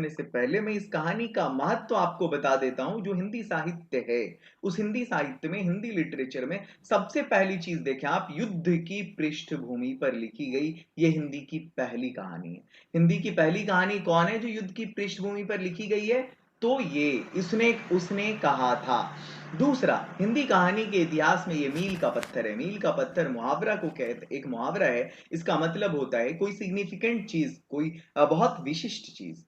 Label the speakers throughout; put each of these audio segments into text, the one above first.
Speaker 1: करने से पहले मैं इस कहानी का महत्व आपको बता देता हूं। जो हिंदी साहित्य है, उस हिंदी साहित्य में, हिंदी लिटरेचर में सबसे पहली चीज देखें आप, युद्ध की पृष्ठभूमि पर लिखी गई ये हिंदी की पहली कहानी है। हिंदी की पहली कहानी कौन है जो युद्ध की पृष्ठभूमि पर लिखी गई है? तो ये इसने उसने कहा था। दूसरा, हिंदी कहानी के इतिहास में ये मील का पत्थर है। मील का पत्थर मुहावरा को कहते, एक मुहावरा है, इसका मतलब होता है कोई सिग्निफिकेंट चीज, कोई बहुत विशिष्ट चीज।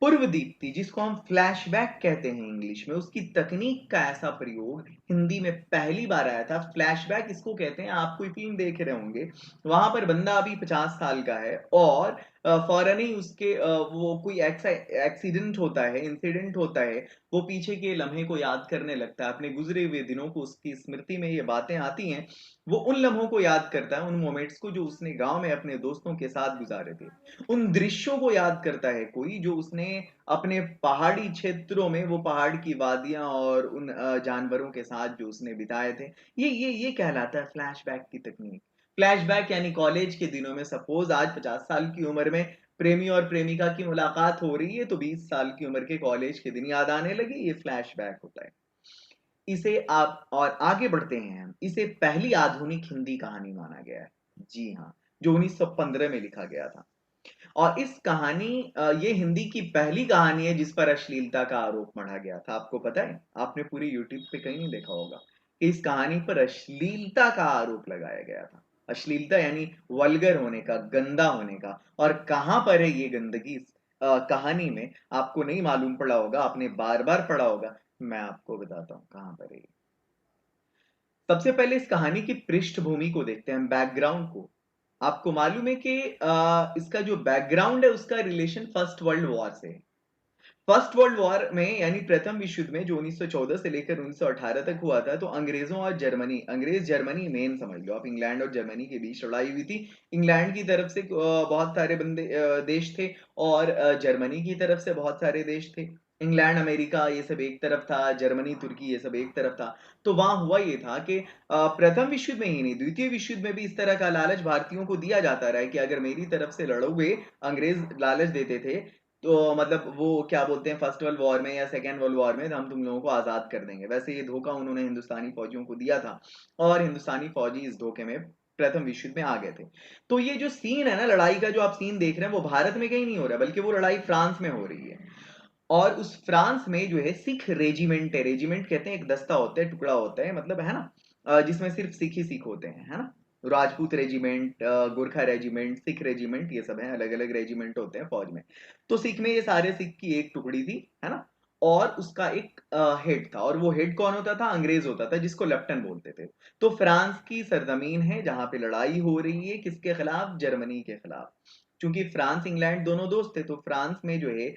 Speaker 1: पूर्व दीप्ति, जिसको हम फ्लैशबैक कहते हैं इंग्लिश में, उसकी तकनीक का ऐसा प्रयोग हिंदी में पहली बार आया था। फ्लैशबैक इसको कहते हैं, आप कोई फिल्म देख रहे होंगे, वहां पर बंदा अभी 50 साल का है और फौरन ही उसके वो कोई एक्सीडेंट होता है, इंसिडेंट होता है, वो पीछे के लम्हे को याद करने लगता है, अपने गुजरे हुए दिनों को, उसकी स्मृति में ये बातें आती हैं, वो उन लम्हों को याद करता है, उन मोमेंट्स को जो उसने गांव में अपने दोस्तों के साथ गुजारे थे, उन दृश्यों को याद करता है कोई जो उसने अपने पहाड़ी क्षेत्रों में, वो पहाड़ की वादियां और उन जानवरों के साथ जो उसने बिताए थे। ये कहलाता है फ्लैशबैक की तकनीक। फ्लैशबैक यानी कॉलेज के दिनों में सपोज आज 50 साल की उम्र में प्रेमी और प्रेमिका की मुलाकात हो रही है, तो 20 साल की उम्र के कॉलेज के दिन याद आने लगे, ये फ्लैशबैक होता है। इसे आप, और आगे बढ़ते हैं हम, इसे पहली आधुनिक हिंदी कहानी माना गया है। जी हाँ, जो 1915 में लिखा गया था। और इस कहानी ये हिंदी की पहली कहानी है जिस पर अश्लीलता का आरोप मढ़ा गया था। आपको पता है, आपने पूरी यूट्यूब पे कहीं नहीं देखा होगा कि इस कहानी पर अश्लीलता का आरोप लगाया गया था। अश्लीलता यानी वल्गर होने का, गंदा होने का। और कहां पर है ये गंदगी इस कहानी में, आपको नहीं मालूम पड़ा होगा, आपने बार बार पढ़ा होगा। मैं आपको बताता हूँ कहां पर है ये। सबसे पहले इस कहानी की पृष्ठभूमि को देखते हैं, बैकग्राउंड को। आपको मालूम है कि इसका जो बैकग्राउंड है उसका रिलेशन फर्स्ट वर्ल्ड वॉर से है। फर्स्ट वर्ल्ड वॉर में यानी प्रथम विश्व युद्ध में, जो 1914 से लेकर 1918 तक हुआ था, तो अंग्रेजों और जर्मनी, अंग्रेज जर्मनी मेन समझ लो आप, इंग्लैंड और जर्मनी के बीच लड़ाई हुई थी। इंग्लैंड की तरफ से बहुत सारे देश थे और जर्मनी की तरफ से बहुत सारे देश थे। इंग्लैंड अमेरिका ये सब एक तरफ था, जर्मनी तुर्की ये सब एक तरफ था। तो वहां हुआ ये था कि प्रथम विश्व युद्ध में ही नहीं, द्वितीय विश्व युद्ध में भी इस तरह का लालच भारतीयों को दिया जाता रहा है कि अगर मेरी तरफ से लड़ोगे, अंग्रेज लालच देते थे, तो मतलब वो क्या बोलते हैं, फर्स्ट वर्ल्ड वॉर में या सेकेंड वर्ल्ड वॉर में हम तुम लोगों को आजाद कर देंगे। वैसे ये धोखा उन्होंने हिंदुस्तानी फौजियों को दिया था और हिंदुस्तानी फौजी इस धोखे में प्रथम विश्व युद्ध में आ गए थे। तो ये जो सीन है ना लड़ाई का, जो आप सीन देख रहे हैं, वो भारत में कहीं नहीं हो रहा है, बल्कि वो लड़ाई फ्रांस में हो रही है। और उस फ्रांस में जो है सिख रेजिमेंट है, रेजिमेंट कहते हैं एक दस्ता होता है, टुकड़ा होता है, मतलब है ना, जिसमें सिर्फ सिख ही सिख होते हैं, है ना। Rajput regiment, Gorkha regiment, Sikh regiment, ये सब है, अलग अलग रेजिमेंट होते हैं फौज में। तो सिख में ये सारे सिख की एक टुकड़ी थी, है ना। और उसका एक हेड था, और वो हेड कौन होता था? अंग्रेज होता था, जिसको लेफ्टन बोलते थे। तो फ्रांस की सरजमीन है जहां पे लड़ाई हो रही है, किसके खिलाफ? जर्मनी के खिलाफ। क्योंकि फ्रांस इंग्लैंड दोनों दोस्त थे, तो फ्रांस में जो है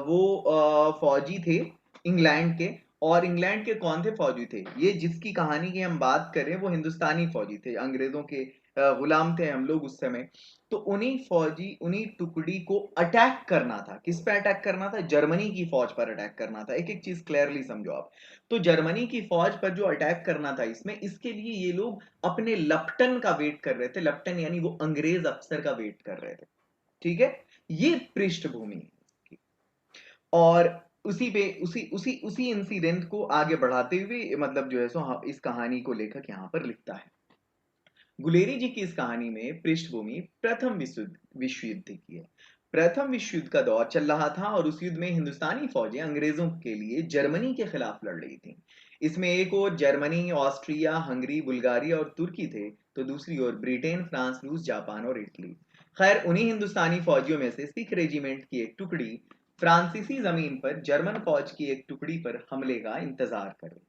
Speaker 1: वो फौजी थे इंग्लैंड के। और इंग्लैंड के कौन थे फौजी थे? ये जिसकी कहानी की हम बात करें वो हिंदुस्तानी फौजी थे, अंग्रेजों के गुलाम थे हम लोग उस समय। तो उन्हीं फौजी, उन्हीं टुकड़ी को अटैक करना था। किस पे अटैक करना था? जर्मनी की फौज पर अटैक करना था। एक एक चीज क्लियरली समझो आप। तो जर्मनी की फौज पर जो अटैक करना था इसमें, इसके लिए ये लोग अपने लेफ्टन का वेट कर रहे थे। लेफ्टन यानी वो अंग्रेज अफसर का वेट कर रहे थे। ठीक है, ये पृष्ठभूमि है। और उसी पे उसी उसी उसी इंसिडेंट को आगे बढ़ाते हुए, मतलब जो है सो इस कहानी को लेखक यहाँ पर लिखता है। गुलेरी जी की इस कहानी में पृष्ठभूमि प्रथम विश्व युद्ध की है। प्रथम विश्व युद्ध का दौर चल रहा था और उस युद्ध में हिंदुस्तानी फौजें अंग्रेजों के लिए जर्मनी के खिलाफ लड़ रही थी। इसमें एक ओर जर्मनी, ऑस्ट्रिया, हंगरी, बुल्गारिया और तुर्की थे, तो दूसरी ओर ब्रिटेन, फ्रांस, रूस, जापान और इटली। खैर, उन्हीं हिंदुस्तानी फौजियों में से सिख रेजिमेंट की एक टुकड़ी फ्रांसीसी जमीन पर जर्मन फौज की एक टुकड़ी पर हमले का इंतजार कर रही।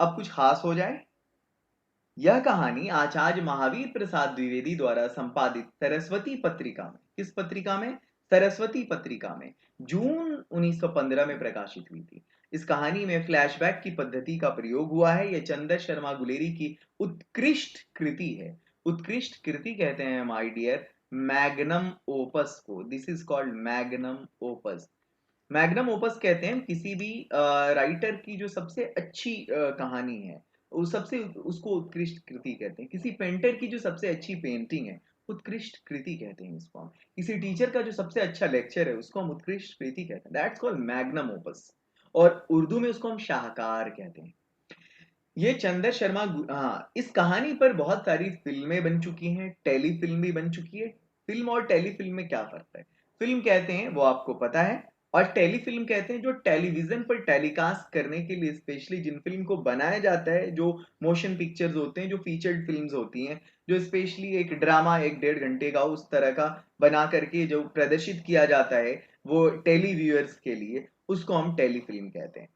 Speaker 1: अब कुछ खास हो जाए, यह कहानी आचार्य महावीर प्रसाद द्विवेदी द्वारा संपादित सरस्वती पत्रिका में, किस पत्रिका में? सरस्वती पत्रिका में, जून 1915 में प्रकाशित हुई थी। इस कहानी में फ्लैशबैक की पद्धति का प्रयोग हुआ है। यह चंदर शर्मा गुलेरी की उत्कृष्ट कृति है। उत्कृष्ट कृति कहते हैं माय डियर मैग्नम ओपस को। This is called magnum opus. Magnum opus कहते हैं किसी भी राइटर की जो सबसे अच्छी कहानी है, वो सबसे, उसको उत्कृष्ट कृति कहते हैं। किसी पेंटर की जो सबसे अच्छी पेंटिंग है, उत्कृष्ट कृति कहते हैं इसको हम। किसी टीचर का जो सबसे अच्छा लेक्चर है उसको हम उत्कृष्ट कृति कहते हैं, दैट्स कॉल्ड मैग्नम ओपस। और उर्दू में उसको हम शाहकार कहते हैं। ये चंदर शर्मा हाँ, इस कहानी पर बहुत सारी फिल्में बन चुकी हैं, टेलीफिल्म भी बन चुकी है। फिल्म और टेलीफिल्म में क्या फर्क है? फिल्म कहते हैं वो आपको पता है, और टेलीफिल्म कहते हैं जो टेलीविजन पर टेलीकास्ट करने के लिए स्पेशली जिन फिल्म को बनाया जाता है, जो मोशन पिक्चर्स होते हैं, जो फीचर्ड फिल्म्स होती हैं, जो स्पेशली एक ड्रामा 1-1.5 घंटे का उस तरह का बना करके जो प्रदर्शित किया जाता है वो टेलीव्यूअर्स के लिए, उसको हम टेलीफिल्म कहते हैं।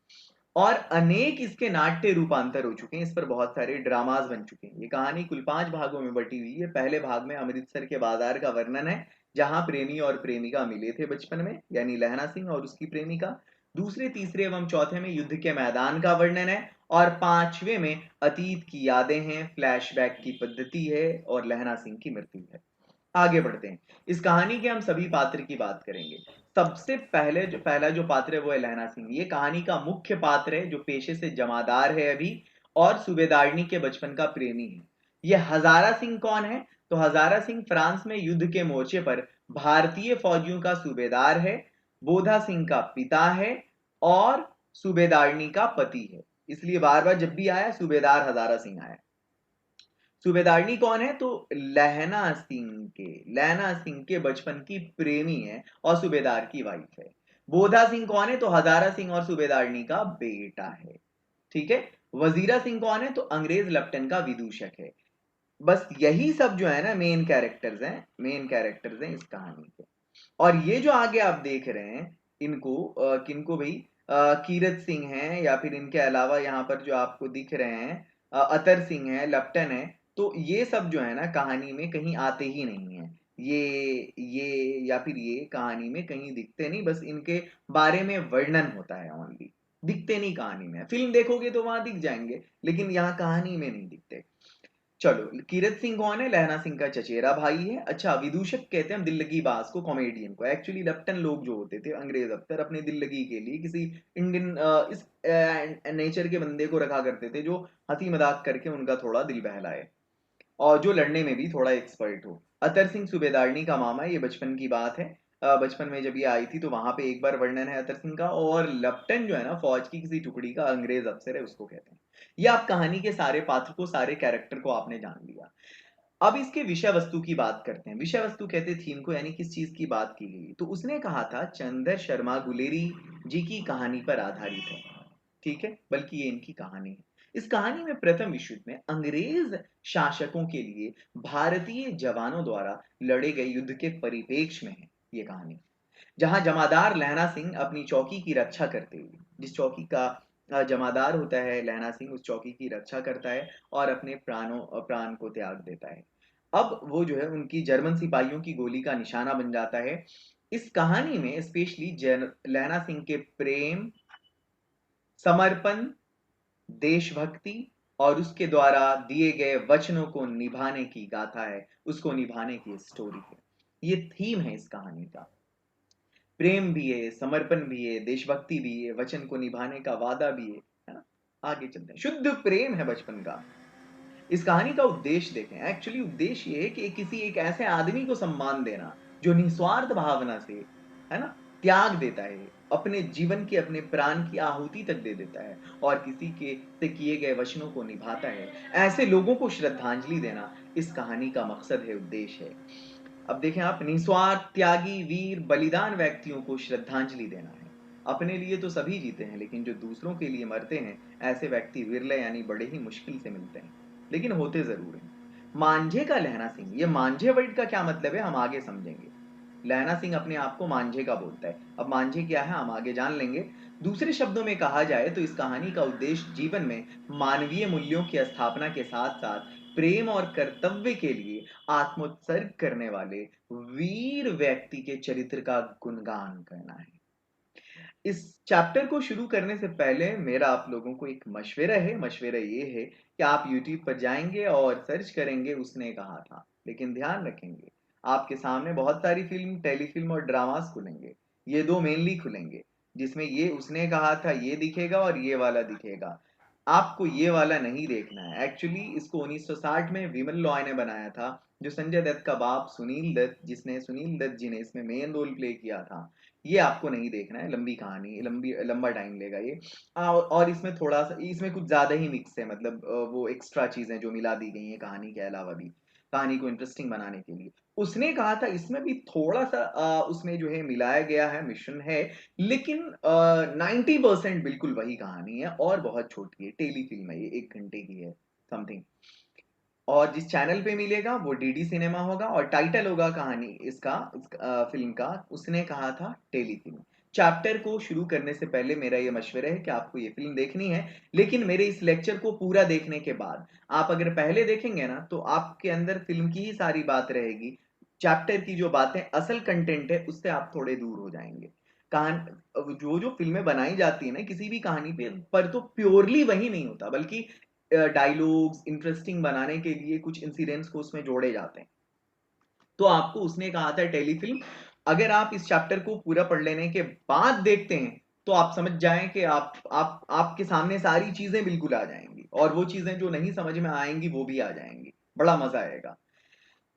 Speaker 1: और अनेक इसके नाट्य रूपांतर हो चुके हैं, इस पर बहुत सारे ड्रामास बन चुके हैं। ये कहानी कुल 5 भागों में बटी हुई है। पहले भाग में अमृतसर के बाजार का वर्णन है, जहां प्रेमी और प्रेमिका मिले थे बचपन में, यानी लहना सिंह और उसकी प्रेमिका। दूसरे, तीसरे एवं चौथे में युद्ध के मैदान का वर्णन है, और पांचवे में अतीत की यादें हैं, फ्लैशबैक की पद्धति है, और लहना सिंह की मृत्यु है। आगे बढ़ते हैं। इस कहानी के हम सभी पात्र की बात करेंगे। सबसे पहला जो पात्र है वो है लहना सिंह। ये कहानी का मुख्य पात्र है, जो पेशे से जमादार है अभी, और सूबेदारनी के बचपन का प्रेमी है। ये हजारा सिंह कौन है? तो हजारा सिंह फ्रांस में युद्ध के मोर्चे पर भारतीय फौजियों का सूबेदार है, बोधा सिंह का पिता है, और सूबेदारनी का पति है। इसलिए बार बार जब भी आया सूबेदार हजारा सिंह आया। सूबेदारनी कौन है? तो लहना सिंह के बचपन की प्रेमी है और सूबेदार की वाइफ है। बोधा सिंह कौन है? तो हजारा सिंह और सूबेदारनी का बेटा है। ठीक है। वजीरा सिंह कौन है? तो अंग्रेज लेफ्टिनेंट का विदूषक है। बस यही सब जो है ना मेन कैरेक्टर्स हैं इस कहानी के। और ये जो आगे आप देख रहे हैं, इनको किनको भाई? कीरत सिंह हैं, या फिर इनके अलावा यहाँ पर जो आपको दिख रहे हैं अतर सिंह है, लप्टन है। तो ये सब जो है ना कहानी में कहीं आते ही नहीं है। ये या फिर ये कहानी में कहीं दिखते नहीं, बस इनके बारे में वर्णन होता है ओनली, दिखते नहीं कहानी में। फिल्म देखोगे तो वहां दिख जाएंगे, लेकिन यहाँ कहानी में नहीं दिखते। चलो, कीरत सिंह कौन है? लहना सिंह का चचेरा भाई है। अच्छा, विदूषक कहते हैं हम दिल लगी बाज को, कॉमेडियन को। एक्चुअली लेफ्टन लोग जो होते थे अंग्रेज अफसर, अपने दिल लगी के लिए किसी इंडियन इस नेचर के बंदे को रखा करते थे जो हंसी मजाक करके उनका थोड़ा दिल बहलाए, और जो लड़ने में भी थोड़ा एक्सपर्ट हो। अतर सिंह सूबेदारनी का मामा है। ये बचपन की बात है। बचपन में जब ये आई थी तो वहां पे एक बार वर्णन है अतर सिंह का। और लप्टन जो है ना फौज की किसी टुकड़ी का अंग्रेज अफसर है, उसको कहते हैं। ये आप कहानी के सारे पात्र को, सारे कैरेक्टर को आपने जान लिया। अब इसके विषय वस्तु की बात करते हैं। विषय वस्तु कहते हैं थीम को, यानी किस चीज की बात की गई। तो उसने कहा था चंदर शर्मा गुलेरी जी की कहानी पर आधारित है। ठीक है, बल्कि ये इनकी कहानी है। इस कहानी में प्रथम विश्व युद्ध में अंग्रेज शासकों के लिए भारतीय जवानों द्वारा लड़े गए युद्ध के परिप्रेक्ष्य में है ये कहानी, जहां जमादार लहना सिंह अपनी चौकी की रक्षा करते हुए, जिस चौकी का जमादार होता है लहना सिंह, उस चौकी की रक्षा करता है और अपने प्राण को त्याग देता है। अब वो जो है उनकी जर्मन सिपाहियों की गोली का निशाना बन जाता है। इस कहानी में स्पेशली लहना सिंह के प्रेम, समर्पण, देशभक्ति और उसके द्वारा दिए गए वचनों को निभाने की गाथा है, उसको निभाने की स्टोरी है। ये थीम है इस कहानी का। प्रेम भी है, समर्पण भी है, देशभक्ति भी है, वचन को निभाने का वादा भी है ना? आगे चलते हैं। शुद्ध प्रेम है बचपन का। इस कहानी का उद्देश्य देखें। एक्चुअली उद्देश्य ये है कि किसी एक ऐसे आदमी को सम्मान देना जो निस्वार्थ भावना से, है ना, त्याग देता है, अपने जीवन की, अपने प्राण की आहुति तक दे देता है, और किसी के से किए गए वचनों को निभाता है। ऐसे लोगों को श्रद्धांजलि देना इस कहानी का मकसद है, उद्देश्य है। अब देखें आप, निस्वार्थ, त्यागी, वीर, बलिदान व्यक्तियों को श्रद्धांजलि देना है। अपने लिए तो सभी जीते हैं, लेकिन जो दूसरों के लिए मरते हैं, ऐसे व्यक्ति विरले, यानी बड़े ही मुश्किल से मिलते हैं, लेकिन होते जरूर हैं। मांझे का लहना सिंह, ये मांझे वर्ड का क्या मतलब है हम आगे समझेंगे। लहना सिंह अपने आप को मांझे का बोलता है। अब मांझे क्या है हम आगे जान लेंगे। दूसरे शब्दों में कहा जाए तो इस कहानी का उद्देश्य जीवन में मानवीय मूल्यों की स्थापना के साथ साथ प्रेम और कर्तव्य के लिए आत्मोत्सर्ग करने वाले वीर व्यक्ति के चरित्र का गुणगान करना है। इस चैप्टर को शुरू करने से पहले मेरा आप लोगों को एक मशवरा है। मशवरा ये है कि आप YouTube पर जाएंगे और सर्च करेंगे उसने कहा था, लेकिन ध्यान रखेंगे आपके सामने बहुत सारी फिल्म, टेलीफिल्म और ड्रामास खुलेंगे। ये दो मेनली खुलेंगे, जिसमें ये उसने कहा था ये दिखेगा और ये वाला दिखेगा। आपको ये वाला नहीं देखना है। एक्चुअली इसको 1960 में विमल लॉय ने बनाया था, जो संजय दत्त का बाप सुनील दत्त, जिसने सुनील दत्त जी ने इसमें मेन रोल प्ले किया था, ये आपको नहीं देखना है। लंबी कहानी, लंबा टाइम लेगा ये। और इसमें थोड़ा सा, इसमें कुछ ज्यादा ही मिक्स है, मतलब वो एक्स्ट्रा चीजें जो मिला दी गई हैं कहानी के अलावा भी, कहानी को इंटरेस्टिंग बनाने के लिए। उसने कहा था इसमें भी थोड़ा सा उसमें जो है मिलाया गया है, मिशन है, लेकिन 90% बिल्कुल वही कहानी है और बहुत छोटी है, टेली फिल्म है ये, 1 घंटे की है समथिंग। और जिस चैनल पे मिलेगा वो डीडी सिनेमा होगा, और टाइटल होगा कहानी फिल्म का, उसने कहा था टेलीफिल्म। चैप्टर को शुरू करने से पहले मेरा ये मशवरा है कि आपको ये फिल्म देखनी है, लेकिन मेरे इस लेक्चर को पूरा देखने के बाद आप अगर पहले देखेंगे ना, तो आपके अंदर फिल्म की ही सारी बात रहेगी। चैप्टर की जो बातें असल कंटेंट है उससे आप थोड़े दूर हो जाएंगे। कहान जो जो फिल्में बनाई जाती है ना किसी भी कहानी पे पर, तो प्योरली वही नहीं होता, बल्कि डायलॉग्स इंटरेस्टिंग बनाने के लिए कुछ इंसिडेंट्स को उसमें जोड़े जाते हैं। तो आपको उसने कहा था टेलीफिल्म, अगर आप इस चैप्टर को पूरा पढ़ लेने के बाद देखते हैं तो आप समझ जाएं कि आप आपके सामने सारी चीजें बिल्कुल आ जाएंगी, और वो चीजें जो नहीं समझ में आएंगी वो भी आ जाएंगी, बड़ा मजा आएगा।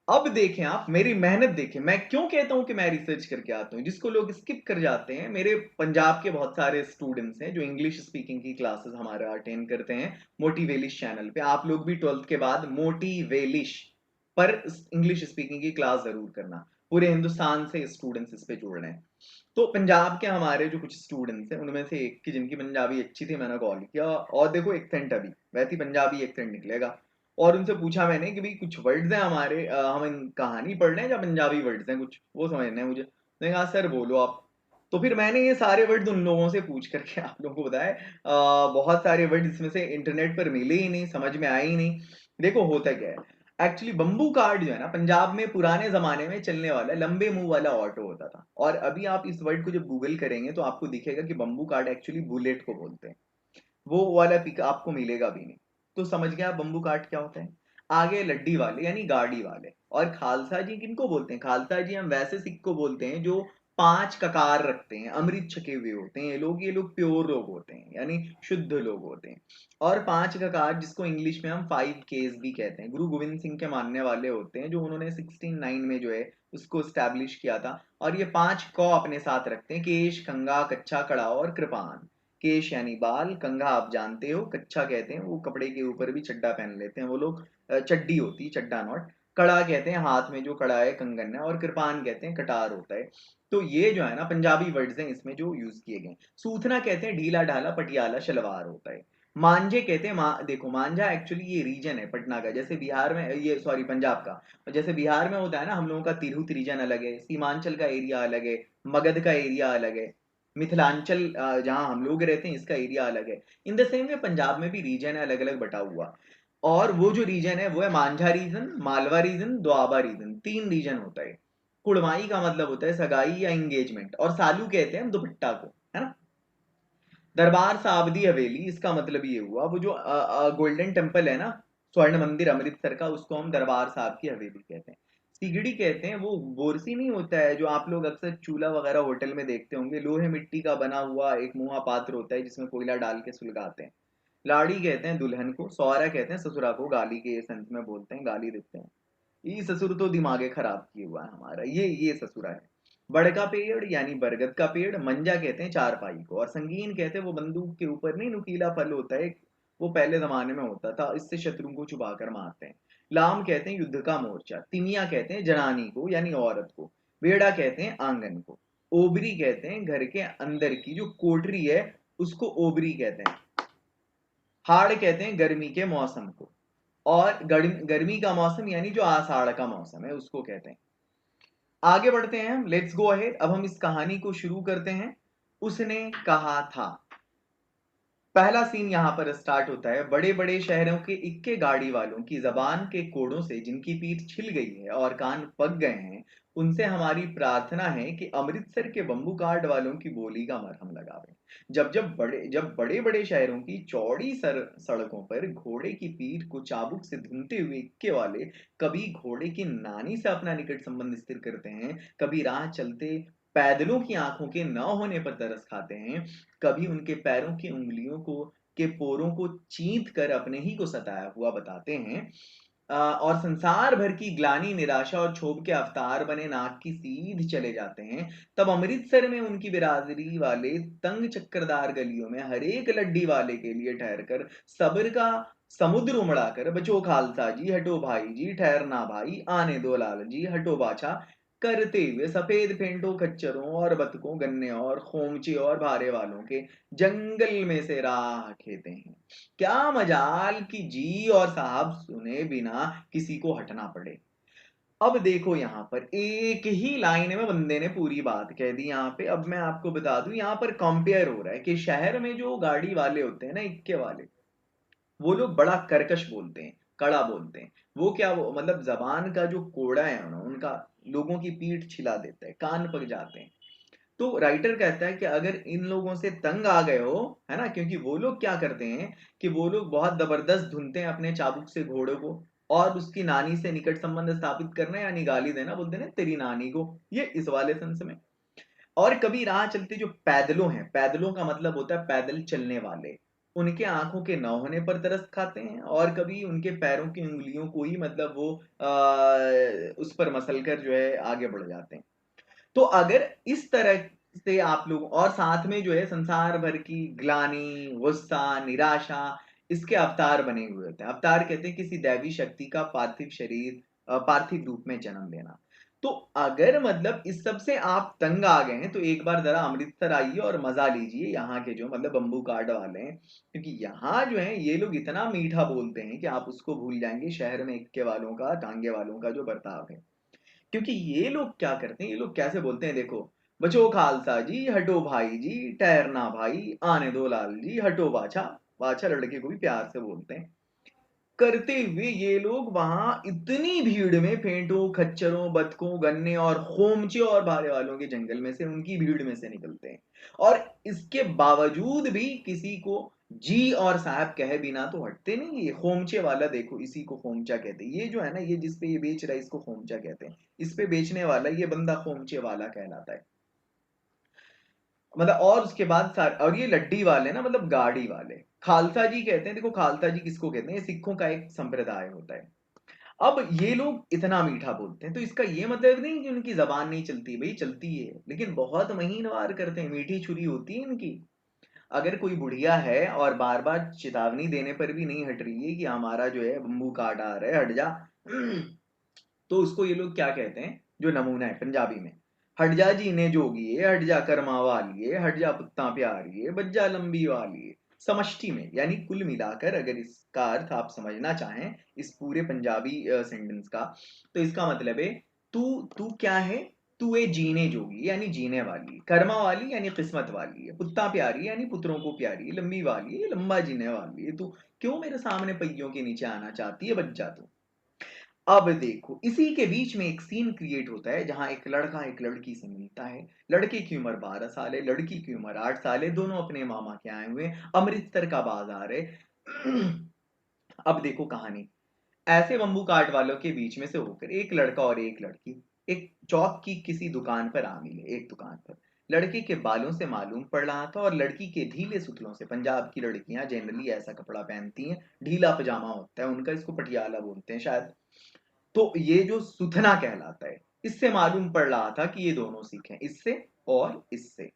Speaker 1: अब देखें, आप मेरी मेहनत देखें, मैं क्यों कहता हूं कि मैं रिसर्च करके आता हूं, जिसको लोग स्किप कर जाते हैं। मेरे पंजाब के बहुत सारे स्टूडेंट्स हैं जो इंग्लिश स्पीकिंग की क्लासेस हमारा अटेंड करते हैं मोटिवेलिश चैनल पे। आप लोग भी 12th के बाद मोटिवेलिश पर इंग्लिश स्पीकिंग की क्लास जरूर करना। पूरे हिंदुस्तान से स्टूडेंट्स इस पे जुड़ रहे हैं। तो पंजाब के हमारे जो कुछ स्टूडेंट्स हैं उनमें से एक की जिनकी पंजाबी अच्छी थी, मैंने कॉल किया, और देखो एक्सेंट अभी वैसे ही पंजाबी एक्सेंट निकलेगा, और उनसे पूछा मैंने कि भाई कुछ वर्ड्स हैं हमारे, हम इन कहानी पढ़ रहे हैं या पंजाबी वर्ड्स हैं, कुछ वो समझने हैं मुझे। मैंने कहा सर बोलो आप। तो फिर मैंने ये सारे वर्ड्स उन लोगों से पूछ करके आप लोगों को बताया। बहुत सारे वर्ड्स इसमें से इंटरनेट पर मिले ही नहीं, समझ में आए ही नहीं। देखो होता क्या है, एक्चुअली बम्बू कार्ड जो है ना, पंजाब में पुराने जमाने में चलने वाला लंबे मुंह वाला ऑटो होता था, और अभी आप इस वर्ड को जब गूगल करेंगे तो आपको दिखेगा कि बम्बू कार्ड एक्चुअली बुलेट को बोलते हैं। वो वाला पिक आपको मिलेगा भी नहीं। तो समझ गया बम्बू कार्ड क्या होता है। आगे लड्डी वाले यानी गाड़ी वाले, और खालसा जी किनको बोलते हैं, खालसा जी हम वैसे सिख को बोलते हैं जो 5 ककार रखते हैं, अमृत छके हुए होते हैं, ये लोग प्योर लोग होते हैं, यानी शुद्ध लोग होते हैं। और 5 ककार जिसको इंग्लिश में हम 5 केस भी कहते हैं, गुरु गोविंद सिंह के मानने वाले होते हैं, जो उन्होंने 1609 में जो है उसको स्टैब्लिश किया था। और ये 5 क अपने साथ रखते हैं, केश, कंघा, कच्छा, कड़ा और कृपान। केश यानी बाल, कंघा आप जानते हो, कच्छा कहते हैं वो कपड़े के ऊपर भी चड्डा पहन लेते हैं वो लोग, चड्डी होती है, चड्डा नॉट। कड़ा कहते हैं हाथ में जो कड़ा है, कंगन है। और कृपान कहते हैं कटार होता है। तो ये जो है ना पंजाबी वर्ड्स हैं इसमें जो यूज किए गए। सूथना कहते हैं ढीला ढाला पटियाला शलवार होता है। मांझे कहते हैं, देखो मांझा एक्चुअली ये रीजन है पटना का, जैसे बिहार में, ये सॉरी पंजाब का, और जैसे बिहार में होता है ना हम लोगों का तिरहुत रीजन अलग है, सीमांचल का एरिया अलग है, मगध का एरिया अलग है, मिथिलांचल जहां हम लोग रहते हैं इसका एरिया अलग है। In the same way Punjab में भी रीजन है अलग अलग बटा हुआ, और वो जो रीजन है वो है Majha region, Malwa region, Doaba region, 3 region होता है। कुड़माई का मतलब होता है सगाई या एंगेजमेंट, और सालू कहते हैं हम दुपट्टा को, है ना। दरबार साबदी हवेली, इसका मतलब ये हुआ वो जो गोल्डन टेम्पल है ना, स्वर्ण मंदिर अमृतसर का, उसको हम दरबार साहब की हवेली कहते हैं। सिगड़ी कहते हैं वो बोरसी नहीं होता है जो आप लोग अक्सर चूल्हा वगैरह होटल में देखते होंगे, लोहे मिट्टी का बना हुआ एक मुहा पात्र होता है जिसमें कोयला डाल के सुलगाते हैं। लाड़ी कहते हैं दुल्हन को, सौरा कहते हैं ससुरा को, गाली के सेंस में बोलते हैं, गाली देते हैं। ये ससुर तो दिमागे खराब किए हुआ है हमारा, ये ससुरा है। बड़का पेड़ यानी बरगद का पेड़, मंजा कहते हैं चारपाई को, और संगीन कहते हैं वो बंदूक के ऊपर नहीं नुकीला फल होता है, वो पहले जमाने में होता था, इससे शत्रु को छुपा कर मारते हैं। लाम कहते हैं युद्ध का मोर्चा, तिमिया कहते हैं जनानी को यानी औरत को, बेड़ा कहते हैं आंगन को, ओबरी कहते हैं घर के अंदर की जो कोठरी है उसको ओबरी कहते हैं। हाड़ कहते हैं गर्मी के मौसम को, और गर्मी का मौसम यानी जो आषाढ़ का मौसम है उसको कहते हैं। आगे बढ़ते हैं हम, लेट्स गो अहेड। अब हम इस कहानी को शुरू करते हैं। उसने कहा था, पहला सीन यहां पर स्टार्ट होता है। बड़े बड़े शहरों के इक्के गाड़ी वालों की जबान के कोड़ों से जिनकी पीठ छिल गई है और कान पक गए हैं, उनसे हमारी प्रार्थना है कि अमृतसर के बम्बू कार्ड वालों की बोली का मरहम लगावें। जब बड़े बड़े शहरों की चौड़ी सड़कों पर घोड़े की पीठ को चाबुक से धुनते हुए इक्के वाले कभी घोड़े की नानी से अपना निकट संबंध स्थिर करते हैं, कभी राह चलते पैदलों की आंखों के न होने पर तरस खाते हैं, कभी उनके पैरों की उंगलियों को के पोरों को चींथ कर अपने ही को सताया हुआ बताते हैं, और संसार भर की ग्लानि निराशा और क्षोभ के अवतार बने नाग की सीध चले जाते हैं, तब अमृतसर में उनकी बिरादरी वाले तंग चक्करदार गलियों में हर एक लड्डी वाले के लिए ठहर कर सब्र का समुद्र उमड़ाकर बचो खालसा जी हटो भाई जी ठहरना भाई आने दो लाल जी हटो बाछा करते हुए सफेद फेंटो खच्चरों और बतकों गन्ने और खोमचे और भारे वालों के जंगल में से राह खेते हैं। क्या मजाल कि जी और साहब सुने बिना किसी को हटना पड़े। अब देखो यहाँ पर एक ही लाइन में बंदे ने पूरी बात कह दी। यहाँ पे अब मैं आपको बता दूं, यहाँ पर कंपेयर हो रहा है कि शहर में जो गाड़ी वाले होते हैं ना, इक्के वाले, वो लोग बड़ा कर्कश बोलते हैं, कड़ा बोलते हैं। वो क्या, वो मतलब जबान का जो कोड़ा है ना उनका, लोगों की पीठ छिला देता है, कान पक जाते हैं। तो राइटर कहता है कि अगर इन लोगों से तंग आ गए हो, है ना, क्योंकि वो लोग क्या करते हैं कि वो लोग बहुत जबरदस्त धुनते हैं अपने चाबुक से घोड़े को, और उसकी नानी से निकट संबंध स्थापित करना यानी गाली देना, बोलते हैं तेरी नानी को, ये इस वाले सेंस में। और कभी राह चलते जो पैदलों हैं, पैदलों का मतलब होता है पैदल चलने वाले, उनके आंखों के न होने पर तरस खाते हैं, और कभी उनके पैरों की उंगलियों को ही मतलब वो उस पर मसल कर जो है आगे बढ़ जाते हैं। तो अगर इस तरह से आप लोग, और साथ में जो है संसार भर की ग्लानि, गुस्सा, निराशा, इसके अवतार बने हुए होते हैं। अवतार कहते हैं किसी दैवी शक्ति का पार्थिव शरीर, पार्थिव रूप में जन्म लेना। तो अगर मतलब इस सब से आप तंग आ गए हैं तो एक बार जरा अमृतसर आइए और मजा लीजिए यहाँ के जो मतलब बम्बू कार्ड वाले हैं, क्योंकि यहाँ जो है ये लोग इतना मीठा बोलते हैं कि आप उसको भूल जाएंगे शहर में इक्के वालों का, टांगे वालों का जो बर्ताव है। क्योंकि ये लोग क्या करते हैं, ये लोग कैसे बोलते हैं देखो, बचो खालसा जी हटो भाई जी ठहरना भाई आने दो लाल जी हटो बाछा। बाछा लड़के को भी प्यार से बोलते हैं। करते हुए ये लोग वहां इतनी भीड़ में फेंटों खच्चरों बतकों गन्ने और खोमचे और भारे वालों के जंगल में से, उनकी भीड़ में से निकलते हैं, और इसके बावजूद भी किसी को जी और साहब कहे बिना तो हटते नहीं। ये खोमचे वाला देखो, इसी को खोमचा कहते हैं। ये जो है ना, ये जिसपे ये बेच रहा है इसको खोमचा कहते हैं। इस पे बेचने वाला ये बंदा खोमचे वाला कहलाता है। मतलब और उसके बाद और ये लड्डी वाले ना मतलब गाड़ी वाले खालसा जी कहते हैं। देखो खालसा जी किसको कहते हैं, ये सिखों का एक संप्रदाय होता है। अब ये लोग इतना मीठा बोलते हैं तो इसका ये मतलब नहीं कि उनकी जबान नहीं चलती, भाई चलती है, लेकिन बहुत महीन वार करते हैं, मीठी छुरी होती है इनकी। अगर कोई बुढ़िया है और बार बार चेतावनी देने पर भी नहीं हट रही है कि हमारा जो है बम्बू काट आ रहा है हट जा, तो उसको ये लोग क्या कहते हैं, जो नमूना है पंजाबी में, हट जा जीने जोगिए हट जा कर्मा वालिए हट जा पुत्ता प्यारिए बच जा लंबी वालिए। समष्टि में यानी कुल मिलाकर अगर इसका अर्थ आप समझना चाहें इस पूरे पंजाबी सेंटेंस का, तो इसका मतलब है तू तू क्या है, तू है जीने जोगी यानी जीने वाली, कर्मा वाली यानी किस्मत वाली है, पुत्ता प्यारी यानी पुत्रों को प्यारी, लंबी वाली है लंबा जीने वाली है, तू क्यों मेरे सामने पहियों के नीचे आना चाहती है, बच जा तू। अब देखो इसी के बीच में एक सीन क्रिएट होता है जहां एक लड़का एक लड़की से मिलता है। लड़के की उम्र 12 साल है, लड़की की उम्र 8 साल है, दोनों अपने मामा के आए हुए हैं, अमृतसर का बाजार है। अब देखो कहानी, ऐसे बम्बू काट वालों के बीच में से होकर एक लड़का और एक लड़की एक चौक की किसी दुकान पर आ मिले। एक दुकान पर लड़के के बालों से मालूम पड़ रहा था और लड़की के ढीले सुतलों से, पंजाब की लड़कियां जनरली ऐसा कपड़ा पहनती हैं, ढीला पजामा होता है उनका, इसको पटियाला बोलते हैं शायद। तो ये जो सुथना कहलाता है, इससे मालूम पड़ रहा था कि ये दोनों सिख हैं, इससे और इससे।